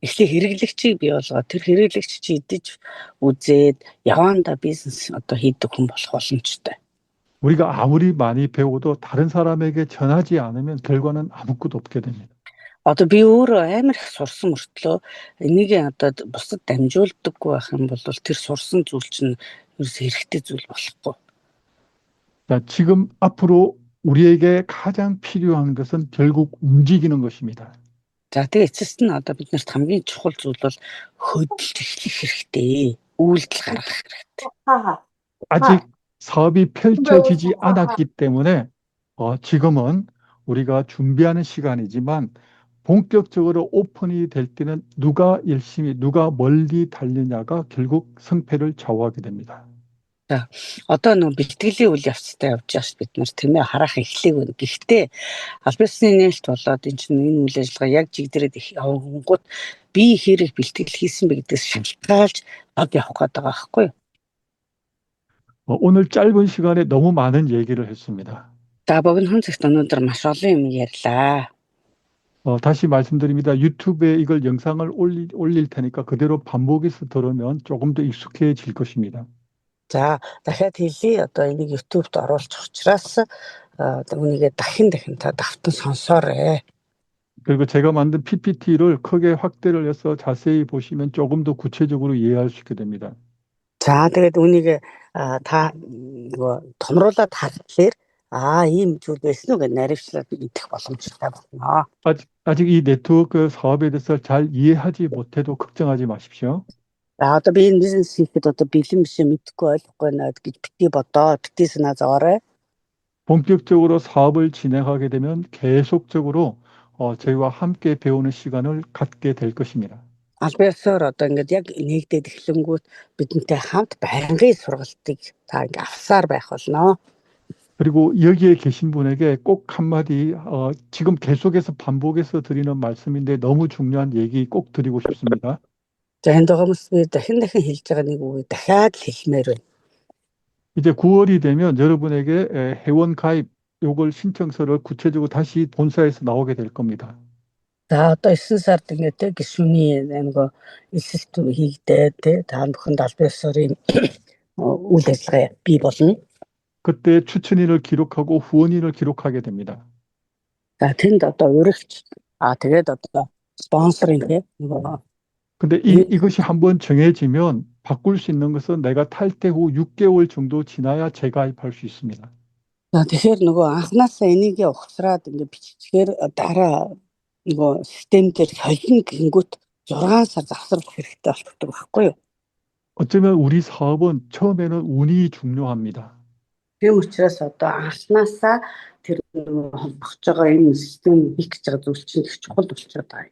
S2: эхлээ хэрэглэгчийг бий болгоо тэр хэрэглэгч чи идэж үзээд яваанда бизнес одоо хийдэг хүн болох боломжтой.
S1: 우리가 아무리 많이 배워도 다른 사람에게 전하지 않으면 결과는 아무것도 없게 됩니다.
S2: Одоо би өөрөө амар их сурсан мөртлөө энийг одоо бусад дамжуулдаггүй байх юм бол тэр сурсан зүйл чинь ерөөс хэрэгтэй зүйл болохгүй.
S1: 자, 지금 앞으로 우리에게 가장 필요한 것은 결국 움직이는 것입니다.
S2: За тэгээ эцэст нь одоо биднэрт хамгийн чухал зүйл бол хөдөлж эхлэх хэрэгтэй. үйлдэл гаргах хэрэгтэй.
S1: 아직 사업이 펼쳐지지 않았기 때문에 지금은 우리가 준비하는 시간이지만 본격적으로 오픈이 될 때는 누가 열심히, 누가 멀리 달리냐가 결국 승패를 좌우하게 됩니다.
S2: За одоо нөгөө бэлтгэлийн үйл явцтай явж байгаа ш бид нар тийм ээ харах эхлэх байна. Гэхдээ аль биесны нээлт болоод энэ үйл ажиллагаа яг жигдрээд их явангууд би хэрэг бэлтгэл хийсэн бэ гэдгээс шалтгаалж од явах гээд байгаа байхгүй юу?
S1: 오늘 짧은 시간에 너무 많은 얘기를 했습니다.
S2: За богино цагт өнөөдөр маш олон юм ярьлаа.
S1: 다시 말씀드립니다. 유튜브에 이걸 영상을 올릴 테니까 그대로 반복해서 들으면 조금 더 익숙해질 것입니다.
S2: За дахиад хэлье. Одоо энийг YouTube-д оруулчих учраас үүнийгээ дахин та давтан сонсоорой.
S1: 그리고 제가 만든 PPT를 크게 확대를 해서 자세히 보시면 조금 더 구체적으로 이해할 수 있게 됩니다.
S2: За тэгээд үүнийг та нөгөө томруулаад харахаар ийм зүйл байсан уу гэж наривчлаад идэх боломжтой болно.
S1: 아직 이 네트워크 사업에 대해서 잘 이해하지 못해도 걱정하지 마십시오.
S2: За одоо би энэ бизнес хийхэд одоо бэлэн биш мэдхгүй ойлгохгүй надад гэж бити бодоо, бити санаа зовоорой.
S1: 본격적으로 사업을 진행하게 되면 계속적으로 저희와 함께 배우는 시간을 갖게 될 것입니다.
S2: Аль биесээр одоо ингээд яг нэгдээд эхлэнгүүт бидэнтэй хамт байнгын сургалтыг та ингээд авсаар байх болно.
S1: 그리고 여기에 계신 분에게 꼭 한마디 지금 계속해서 반복해서 드리는 말씀인데 너무 중요한 얘기 꼭 드리고 싶습니다.
S2: За энэ догоомс би дахин хэлж байгаа нэг үг дахиад хэлмээр байна.
S1: 이제 9월이 되면 여러분에게 회원 가입 요걸 신청서를 구체적으로 다시 본사에서 나오게 될 겁니다.
S2: За одоо 9 сард ингээд гишүүний нөгөө эсэлт хийгдээд та бүхэнд аль биесээр үйл ажиллагаа бий болно.
S1: 그때 추천인을 기록하고 후원인을 기록하게 됩니다.
S2: За тэнд одоо урагч тэгээд одоо спонсорын нөгөө
S1: 근데 이것이 한번 정해지면 바꿀 수 있는 것은 내가 탈퇴 후 6개월 정도 지나야 재가입할 수 있습니다.
S2: За тэгэхээр нөгөө анхнаасаа энийгээ ухсраад ингээд биччихээр дараа нөгөө систем дээр холино гингүүт 6 сар завсарлах хэрэгтэй болдог байхгүй юу?
S1: 어쩌면 우리 사업은 처음에는 운이 중요합니다.
S2: Тийм учраас одоо анхнаасаа тэр холбогч байгаа энэ систем хийх гэж байгаа зүйл чинь чухал болчиход байгаа.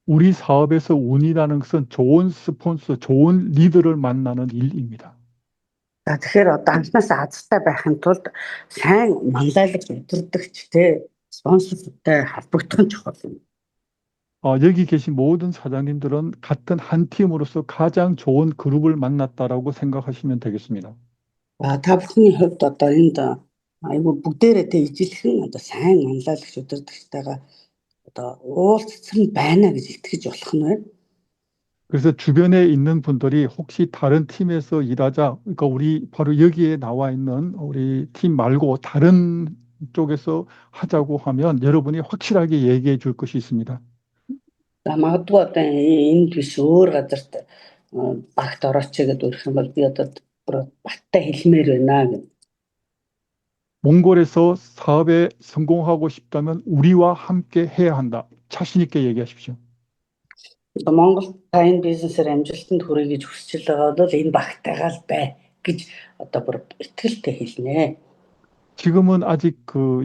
S1: 우리 사업에서 운이라는 것은 좋은 스폰서, 좋은 리더를 만나는 일입니다.
S2: За тэгэхээр одоо анхнаасаа азтай байхын тулд сайн манлайлал удирдагчтэй спонсортай холбогдох нь чухал юм.
S1: 여기 계신 모든 사장님들은 같은 한 팀으로서 가장 좋은 그룹을 만났다라고 생각하시면 되겠습니다.
S2: Та бүхний хувьд одоо энд айгүй бүгдээрээ ижилхэн одоо сайн манлайлагч удирдагчтайгаа одоо уулзсан байна гэж итгэж болох нь байна.
S1: 그래서 주변에 있는 분들이 혹시 다른 팀에서 일하자, 그러니까 우리 바로 여기에 나와 있는 우리 팀 말고 다른 쪽에서 하자고 하면 여러분이 확실하게 얘기해 줄 것이 있습니다.
S2: За магадгүй одоо энд биш өөр газарт багт орооч гэдэг өрх юм бол би одоо баттай хэлмээр байна гэж.
S1: 몽골에서 사업에 성공하고 싶다면 우리와 함께 해야 한다. 자신 있게 얘기하십시오.
S2: Монгол та энэ бизнесээр амжилтанд хүрэх гэж хүсэж байгаа бол энэ багтайгаа л бай гэж одоо бүр итгэлтэй хэлнэ.
S1: 지금은 아직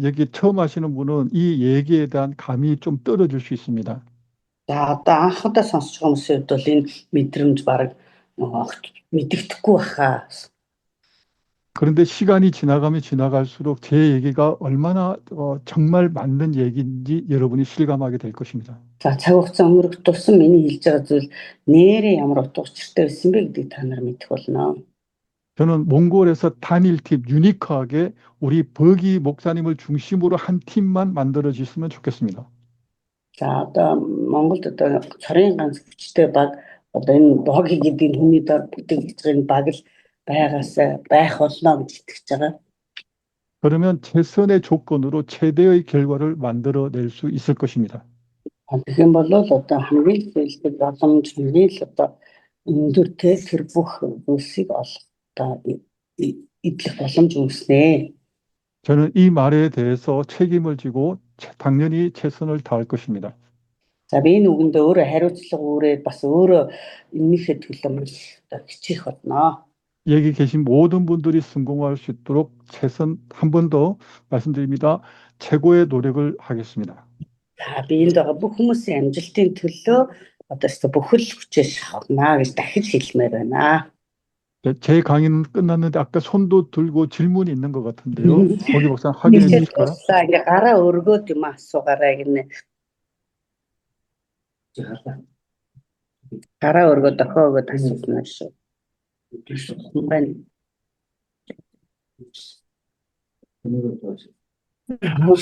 S1: 여기 처음 하시는 분은 이 얘기에 대한 감이 좀 떨어질 수 있습니다.
S2: За одоо анхудаа сонсож байгаа хүмүүсийн хувьд бол энэ мэдрэмж бараг мэдэгдэхгүй баха.
S1: 그런데 시간이 지나가면 지나갈수록 제 얘기가 얼마나 정말 맞는 얘기인지 여러분이 실감하게 될 것입니다.
S2: За цаг хугацаа өнгөрөх тусам миний хэлж байгаа зүйл нэрээ ямар утга учиртай байсан бэ гэдгийг та нар мэдэх болно.
S1: 저는 몽골에서 단일팀 유니크하게 우리 버기 목사님을 중심으로 한 팀만 만들어졌으면 좋겠습니다.
S2: За одоо Монголд одоо цорын ганц хүчтэй баг одоо энэ боги гэдэг хүний дор бүтээгдэж байгаа баг л байх болно гэж итгэж байгаа.
S1: 그러면 최선의 조건으로 최대의 결과를 만들어낼 수 있을 것입니다.
S2: Тэгэх юм бол одоо хамгийн хэлбэг боломж нь л одоо өндөртэй тэр бүх зүйлсийг одоо идэх боломж үүснэ.
S1: 저는 이 말에 대해서 책임을 지고 당연히 최선을 다할 것입니다.
S2: За би энэ үгэндээ өөрөө хариуцлага үүрээд бас өөрөө энэхээ төлөө маш хичээх болно.
S1: 여기 계신 모든 분들이 성공할 수 있도록 최선 한 번 더 말씀드립니다. 최고의 노력을 하겠습니다.
S2: За би энд байгаа бүх хүмүүсийн амжилтын төлөө одоо бүхэл хүчээ шавна гэж дахиж хэлмээр байна.
S1: 네, 제 강의는 끝났는데 아까 손도 들고 질문이 있는 것 같은데요. 거기 목사 확인해
S2: Мэдээ
S1: 주실까요?
S2: дуслаа. Ингээ гараа өргөөд юм асуугаарай гинэ. Гараа өргөөд дохоо өгөөд асуусан шүү. Байна.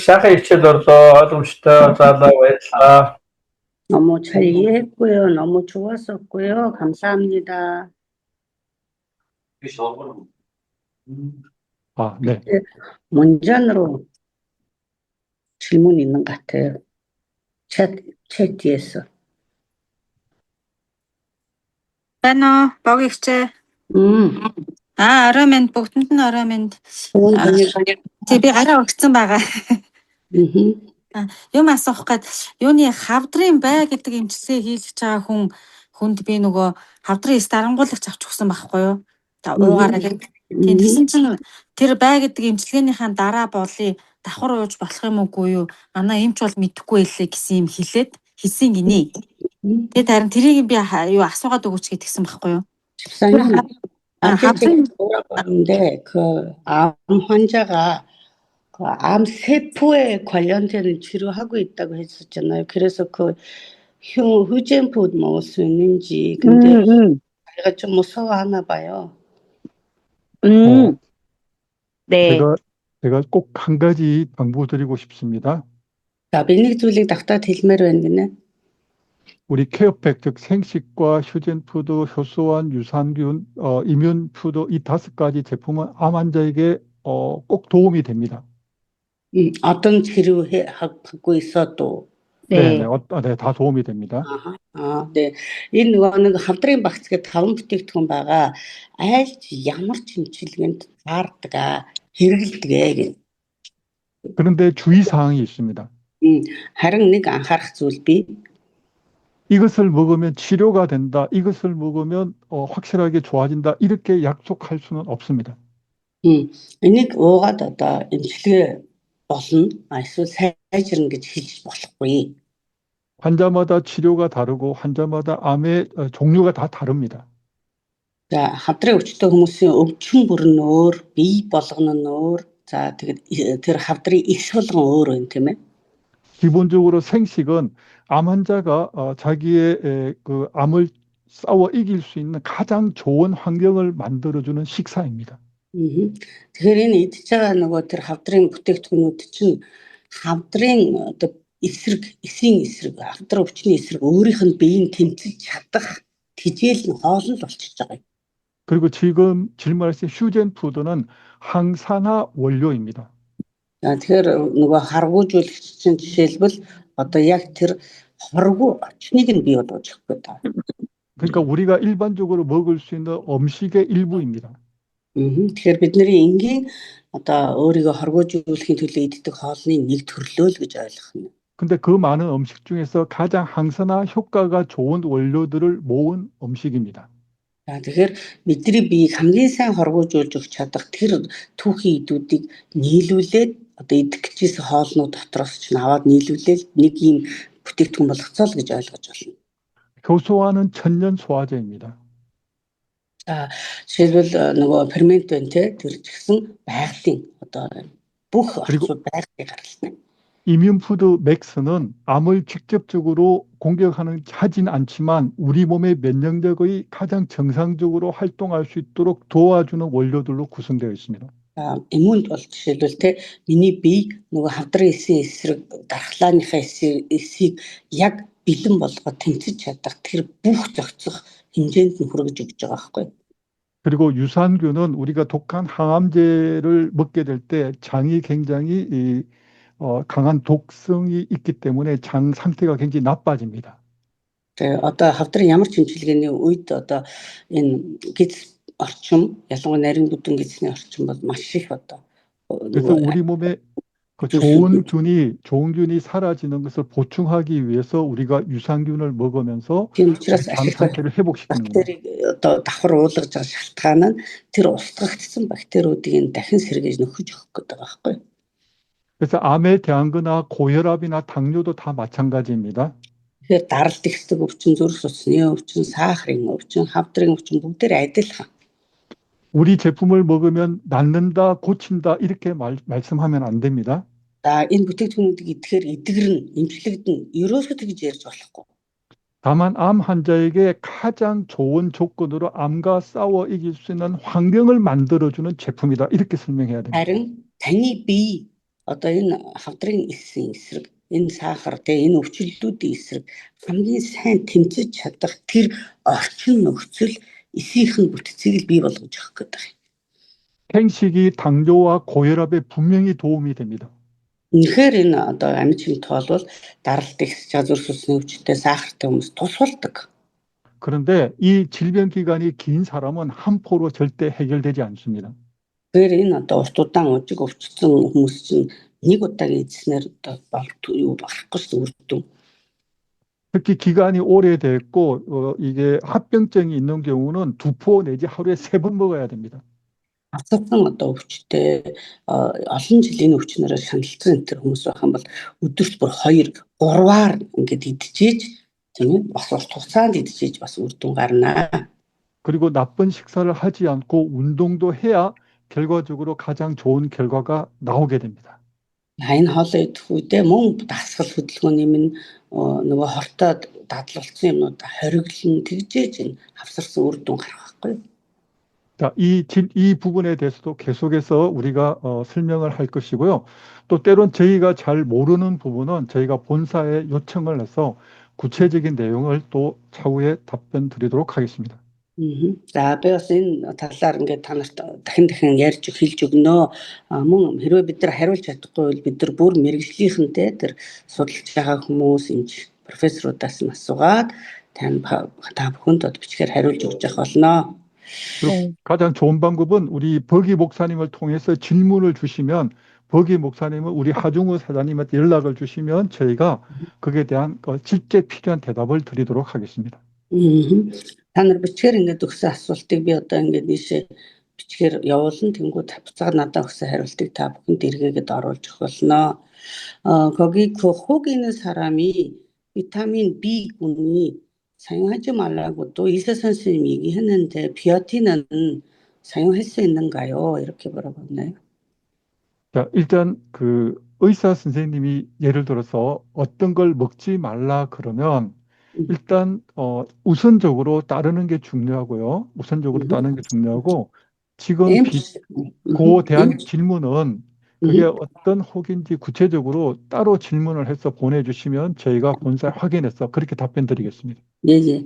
S3: Сайхан хичээл орлоо. Ойлгомжтой заалаа баярлалаа.
S2: 너무 잘 이해했고요. 너무 좋았었고요. 감사합니다.
S1: 아, 네.
S2: 문전으로 질문 있는 것 같아요. 채팅에서.
S4: Байна уу? Бог ихчээ. Орой минь бүгдэнд нь орой минь. Тэг би гараа өгсөн байгаа. Юм асуух гээд юуны хавдрын бай гэдэг эмчилгээ хийлгэж байгаа хүнд би нөгөө хавдрын дарангуулагч авч өгсөн байхгүй юу? За уугаараа гэдэг. Тийм тэгсэн чинь тэр бай гэдэг эмчилгээнийхаа дараа болый давхар ууж болох юм уугүй юу? Манай эмч бол мэдэхгүй байлээ гэсэн юм хэлсэн гинэ. Тэгээд харин тэрийг би юу асуугаад өгөөч гэдгсэн байхгүй юу?
S2: 근데 그 암 환자가 그 암 세포에 관련된 치료하고 있다고 했었잖아요. 그래서 그 휴젠푸드 먹을 수 있는지 근데 제가 좀 무서워하나 봐요.
S4: 네.
S1: 제가 꼭 한 가지 당부드리고 싶습니다.
S2: 자, 맥락 зүйлийг давтаад хэлмээр байна гинэ.
S1: 우리 케어팩 즉 생식과 휴젠푸드, 효소환, 유산균, 이뮨푸드 이 5가지 제품은 암 환자에게 꼭 도움이 됩니다.
S2: 어떤 치료 받고 있어도
S1: 네, 다 도움이 됩니다.
S2: 네. Энэ нөгөө хавдрын багц гэдэг 5 бүтээгдэхүүн байгаа. Аль ямар ч эмчилгээнд таардаг, хэрэгэлдэг гэх.
S1: 그런데 주의 사항이 있습니다.
S2: харин нэг анхаарах зүйл бий.
S1: 이것을 먹으면 치료가 된다. 이것을 먹으면 확실하게 좋아진다. 이렇게 약속할 수는 없습니다.
S2: Энийг уугаад одоо эмчилгээ болно. Эсвэл сайжирна гэж хэлж болохгүй.
S1: 환자마다 치료가 다르고 환자마다 암의 종류가 다 다릅니다.
S2: За, хавдрын өвчтөе хүмүүсийн өвчин бүр нь өөр, бие болгоно нь өөр. За, тэгээд тэр хавдрын их болгон өөр байна, тийм ээ.
S1: 기본적으로 생식은 암 환자가 자기의 그 암을 싸워 이길 수 있는 가장 좋은 환경을 만들어주는 식사입니다.
S2: Тэгэхээр энэ идэж байгаа нөгөө тэр хавдрын бүтээгдэхүүнүүд чинь хавдрын одоо эсийн эсрэг, хавдар өвчний эсрэг өөрийнх нь биеийг тэмцэж чадах тэжээл нь хоолн л болчихж байгаа юм.
S1: 그리고 지금 질문하신 휴젠푸드는 항산화 원료입니다.
S2: Тэгэхээр нөгөө харгуужуулагч чинь жишээлбэл одоо яг тэр хоргу орчныг нь бий болгож өгөх гэдэг.
S1: 그러니까 우리가 일반적으로 먹을 수 있는 음식의 일부입니다.
S2: Тэгэхээр бидний энгийн одоо өөрийгөө хоргуужуулахын төлөө иддэг хоолны нэг төрлөө л гэж ойлгох нь.
S1: 근데 그 많은 음식 중에서 가장 항산화 효과가 좋은 원료들을 모은 음식입니다.
S2: Тэгэхээр бидний биеийг хамгийн сайн хоргуужуулж өгч чадах тэр түүхийн идүүдийг нийлүүлээд одоо идэх гэжсэн хоолнууд дотроос ч аваад нийлүүлээд нэг юм бүтээгдэхүүн болгоцоо л гэж ойлгож байна.
S1: 효소화는 천연 소화제입니다.
S2: жишээлбэл нөгөө фермент байна те тэр ч гэсэн байгалийн одоо бүх орчууд байгалийн гаралтай.
S1: 이뮨푸드 맥스는 암을 직접적으로 하진 않지만 우리 몸의 면역력의 가장 정상적으로 활동할 수 있도록 도와주는 원료들로 구성되어 있습니다.
S2: Иммунд бол жишээлбэл те миний бие нөгөө хавдрын эсийн эсрэг дархлааныхаа эсийг яг бэлэн болгоод тэмцэж чадах тэр бүх зохицох хэмжээнд нь хүргэж өгч байгаа байхгүй.
S1: 그리고 유산균은 우리가 독한 항암제를 먹게 될 때 장이 굉장히 강한 독성이 있기 때문에 장 상태가 굉장히 나빠집니다.
S2: Одоо хавдрын ямар ч хэмжлэгээний үед одоо энэ гиз орчим ялангуяа нарийн бүдүүн гизний орчим бол маш их одоо
S1: 그래서 우리 몸에 그 좋은 균이 사라지는 것을 보충하기 위해서 우리가 유산균을 먹으면서 장 상태를 회복시키는 겁니다.
S2: одоо давхар уулгаж байгаа шалтгаан нь тэр устгагдсан бактериудыг дахин сэргээж нөхөж өгөх гэдэг байгаа байхгүй.
S1: 그래서 암에 대한 거나 고혈압이나 당뇨도 다 마찬가지입니다.
S2: Тэгэхээр даралт ихсдэг өвчин, зүрх судасны өвчин, сахарын өвчин, хавдрын өвчин бүгдээр адилхан.
S1: 우리 제품을 먹으면 낫는다, 고친다 이렇게 말씀하면 안 됩니다.
S2: За энэ бүтээгдэхүүнүүдийг идэхээр эдгэрнэ, эмчлэгдэнэ. Ерөөсөө тэгж ярьж болохгүй.
S1: 다만 암 환자에게 가장 좋은 조건으로 암과 싸워 이길 수 있는 환경을 만들어주는 제품이다. 이렇게 설명해야 됩니다.
S2: Харин таны бие одоо энэ хавдрын эсийн эсрэг, энэ сахар, энэ өвчлөлтүүдийн эсрэг хамгийн сайн тэмцэж чадах тэр орчин нөхцөл эсийнхэн бүтцийг бий болгож өгөх гэдэг.
S1: 생식이 당뇨와 고혈압에 분명히 도움이 됩니다.
S2: Үнэхээр энэ одоо амьд хэмтгэл бол даралт ихсэж газар сүсний өвчтөй сахартай хүмүүс тус болдог.
S1: 그런데 이 질병 기간이 긴 사람은 한 포로 절대 해결되지 않습니다.
S2: Тэгэхээр энэ одоо урт удаан ожиг өвчтсөн хүмүүс чинь нэг удаагийн эзснэр одоо юу болохгүй шүү дээ.
S1: 특히 기간이 오래됐고 이게 합병증이 있는 경우는 2포 내지 하루에 3번 먹어야 됩니다.
S2: Авцсан одоо өвчтөй олон жилийн өвчнөрөөр шаналцсан энэ хүмүүс байх юм бол өдөрт бүр 2, 3-аар ингээд идчихээж тийм ээ бас урт хугацаанд идчихээж бас үр дүн гарнаа.
S1: 그리고 나쁜 식사를 하지 않고 운동도 해야 결과적으로 가장 좋은 결과가 나오게 됩니다.
S2: Энэ хоолоо идэх үедээ мөн дасгал хөдөлгөөний минь нөгөө хортой дадлуулсан юмнууд хориглон тэгжээж энэ хавсарсан үр дүн гарах байхгүй.
S1: 자, 이 부분에 대해서도 계속해서 우리가 설명을 할 것이고요. 또 때론 저희가 잘 모르는 부분은 저희가 본사에 요청을 해서 구체적인 내용을 또 차후에 답변 드리도록 하겠습니다.
S2: За би бас энэ талаар ингээд та нарт дахин ярьж хэлж өгнө. Мөн хэрвээ бид нар хариулж чадахгүй бол бид нар бүр мэрэгжлийнхэнтэй тэр судалж байгаа хүмүүс эмч профессорудаас нь асуугаад та бүхэнд бичгээр хариулж өгч явах болно.
S1: 가장 좋은 방법은 우리 버기 목사님을 통해서 질문을 주시면 버기 목사님은 우리 하중우 사장님한테 연락을 주시면 저희가 거기에 대한 실제 필요한 대답을 드리도록 하겠습니다.
S2: Та нар бичгээр ингээд өгсөн асуултыг би одоо ингээд нийшээ бичгээр явуулна. Тэнгүүд буцаад надад өгсөн хариултыг та бүхэнд эргээгээд оруулж өгөх болно. 거기 그 혹 있는 사람이 비타민 B군이 사용하지 말라고 또 의사 선생님이 얘기했는데 비오틴은 사용할 수 있는가요? 이렇게 물어봤나요?
S1: 자, 일단 그 의사 선생님이 예를 들어서 어떤 걸 먹지 말라 그러면 일단 우선적으로 따르는 게 중요하고요. 우선적으로 따르는 게 중요하고 지금 그에 대한 질문은 그게 어떤 혹인지 구체적으로 따로 질문을 해서 보내주시면 저희가 본사에 확인해서 그렇게 답변 드리겠습니다.
S2: 예.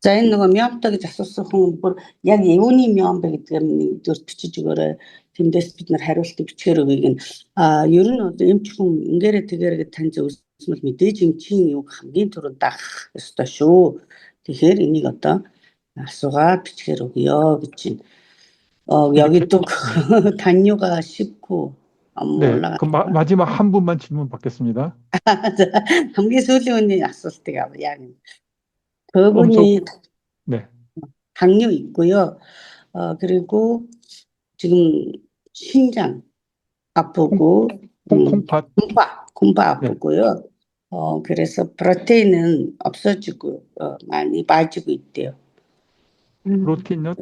S2: За энэ нөгөө мямта гэж асуусан хүн бүр яг юуны мям бэ гэдгээр нэгдүгээр бичиж өгөөрэй. Тэндээс бид нар хариултыг бичгээр өгье гэн. Ер нь одоо эмч хүн ингээрэ тэгээрээ тань зөвсмөл мэдээж эмчийн юу хамгийн түрүүнд дагах ёстой шүү. Тэгэхээр энийг одоо асуугаад бичгээр өгье гэж байна. 여기도 단뇨가 쉽고
S1: 네, 그럼 마지막 한 분만 질문 받겠습니다.
S2: хамгийн сүүлийн хүний асуултыг авъя. 그분이
S1: 네.
S2: 당뇨 있고요. 그리고 지금 심장 아프고 곰파 아프고요. 그래서 프로테인은 없어지고 많이 빠지고 있대요.
S1: 프로틴요?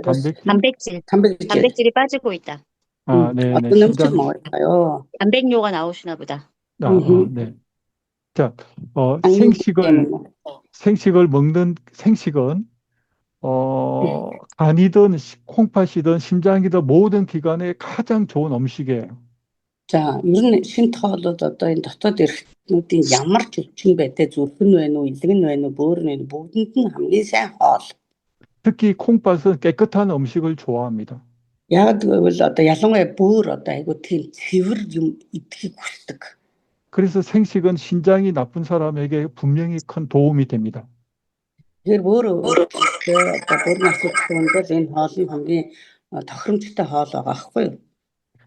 S5: 단백질이 빠지고 있다.
S1: 네.
S2: 어떤 음식 먹을까요?
S5: 단백뇨가 나오시나 보다.
S1: 네. 자, 생식을 먹는 생식은 간이든 콩팥이든 심장이든 모든 기관에 가장 좋은 음식이에요.
S2: 자, 이런 신토олод одоо энэ дотоод эрхтнүүдийн ямар ч өвчин байдэ зүрхэн байна уу, илгэн байна уу, бөөр байна уу бүгдэнд нь хамгийн сайн хоол.
S1: 특히 콩팥은 깨끗한 음식을 좋아합니다.
S2: Яг гэвэл одоо ялангуяа бөөр одоо айгуу тийм цэвэр юм идэхийг хүсдэг.
S1: 그래서 생식은 신장이 나쁜 사람에게 분명히 큰 도움이 됩니다.
S2: Тэгэхээр бөөр одоо асуудалтай бол энэ хоолны хамгийн тохиромжтой хоол байгаа байхгүй юу?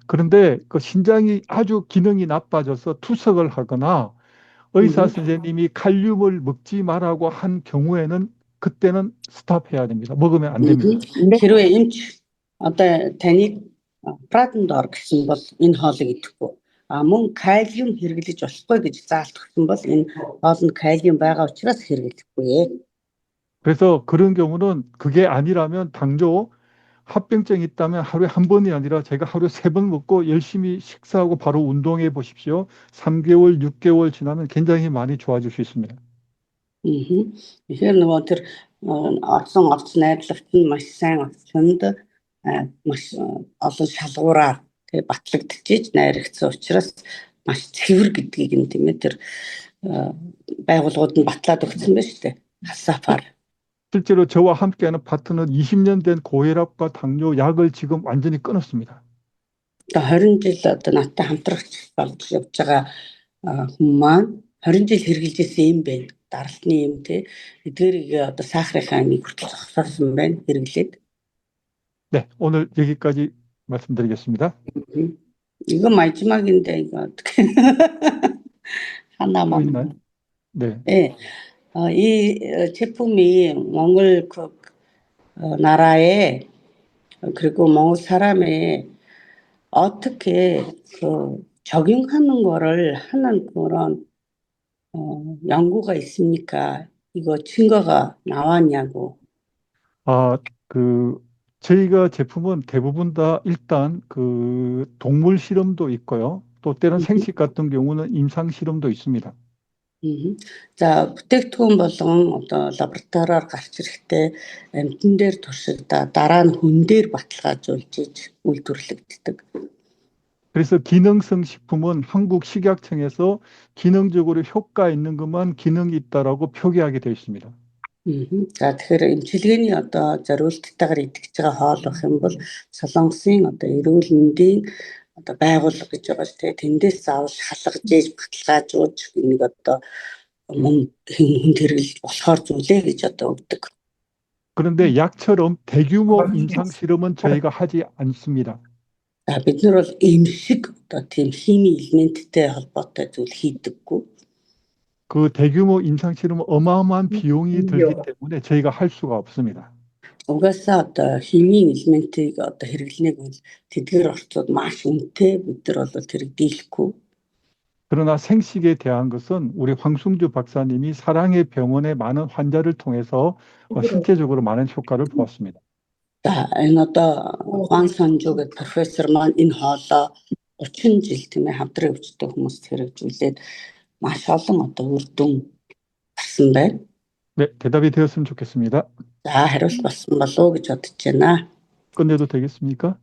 S1: 그런데 그 신장이 아주 기능이 나빠져서 투석을 하거나 의사 선생님이 칼륨을 먹지 말라고 한 경우에는 그때는 스탑해야 됩니다. 먹으면 안 됩니다.
S2: Хэрвээ эмч одоо таныг пратанд ор гэсэн бол энэ хоолыг идэхгүй. Мөн калиум хэрэглэж болохгүй гэж заалт өгсөн бол энэ хоолнд калиум байгаа учраас хэрэглэхгүй.
S1: 그래서 그런 경우는 그게 아니라면 당뇨 합병증이 있다면 하루에 한 번이 아니라 제가 하루에 3번 먹고 열심히 식사하고 바로 운동해 보십시오. 3개월, 6개월 지나면 굉장히 많이 좋아질 수 있습니다.
S2: Тэгэхээр нөгөө тэр орсон найдлагт нь маш сайн оцсонд маш олон шалгуураар тэгээ батлагдчихж найрагдсан учраас маш цэвэр гэдгийг нь тийм ээ тэр байгууллагууд нь батлаад өгсөн байна шүү дээ. хасафаар.
S1: 실제로 저와 함께하는 파트너는 20년 된 고혈압과 당뇨 약을 지금 완전히 끊었습니다.
S2: 20 жил одоо надтай хамтрагч болж явж байгаа хүн маань 20 жил хэрэгжилж ирсэн юм байна. Даралтны юм те. эдгээрийг одоо сахарынхаа амийг хүртэл зогсоосон байна хэрэглээд.
S1: 네, 오늘 여기까지 말씀드리겠습니다.
S2: 이거 마지막인데 이거 어떻게 하나만.
S1: 있나요? 네.
S2: 네. 이 제품이 몽골 그 나라에 그리고 몽골 사람의 어떻게 그 적용하는 거를 하는 그런 연구가 있습니까? 이거 증거가 나왔냐고.
S1: 저희가 제품은 대부분 다 일단 그 동물 실험도 있고요. 또 때론 생식 같은 경우는 임상 실험도 있습니다.
S2: 자, бүтээгдэхүүн болон одоо лабораториор гарч ирэхдээ амьтан дээр туршигдаа дараа нь хүн дээр баталгаажуулж үйлдвэрлэгддэг.
S1: 그래서 기능성 식품은 한국 식약청에서 기능적으로 효과 있는 것만 기능이 있다라고 표기하게 되어 있습니다.
S2: За тэгэхээр эмчилгээний одоо зориулттайгаар идэвхж байгаа хоол бах юм бол Солонгосын одоо эрүүл мэндийн одоо байгууллага гэж байгаа шүү дээ. Тэндээс заавал шалгаж ээж баталгаажуулж энийг одоо хүн хэрэглэж болохоор зүйлээ гэж одоо өгдөг.
S1: 그런데 약처럼 대규모 임상 실험은 저희가 하지 않습니다.
S2: Бид нар бол эмшиг одоо тийм химийн элементтэй холбоотой зүйл хийдэггүй.
S1: 그 대규모 임상 실험은 어마어마한 비용이 들기 때문에 저희가 할 수가 없습니다.
S2: 우가사 одоо химийн элементийг одоо хэрэглэнэг бол тэдгээр орцууд маш үнэтэй бид нар бол тэрийг дийлэхгүй.
S1: 그러나 생식에 대한 것은 우리 황승주 박사님이 사랑의 병원의 많은 환자를 통해서 실제적으로 많은 효과를 보았습니다.
S2: За энэ одоо Хуан Санжу гэдэг профессор маань энэ хоолоо 30 жил тийм ээ хамтран өвчтөй хүмүүст хэрэгжүүлээд маш олон одоо үр дүн гарсан байна.
S1: 네, 대답이 되었으면 좋겠습니다.
S2: За хариулт болсон болов уу гэж бодож байна.
S1: 끝내도 되겠습니까?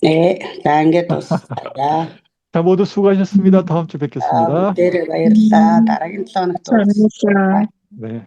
S2: 네, за ингээд дуусгая.
S1: 자, 모두 수고하셨습니다. 다음 주 뵙겠습니다.
S2: баярлалаа. дараагийн 7 хоногт уулзъя.
S1: 네.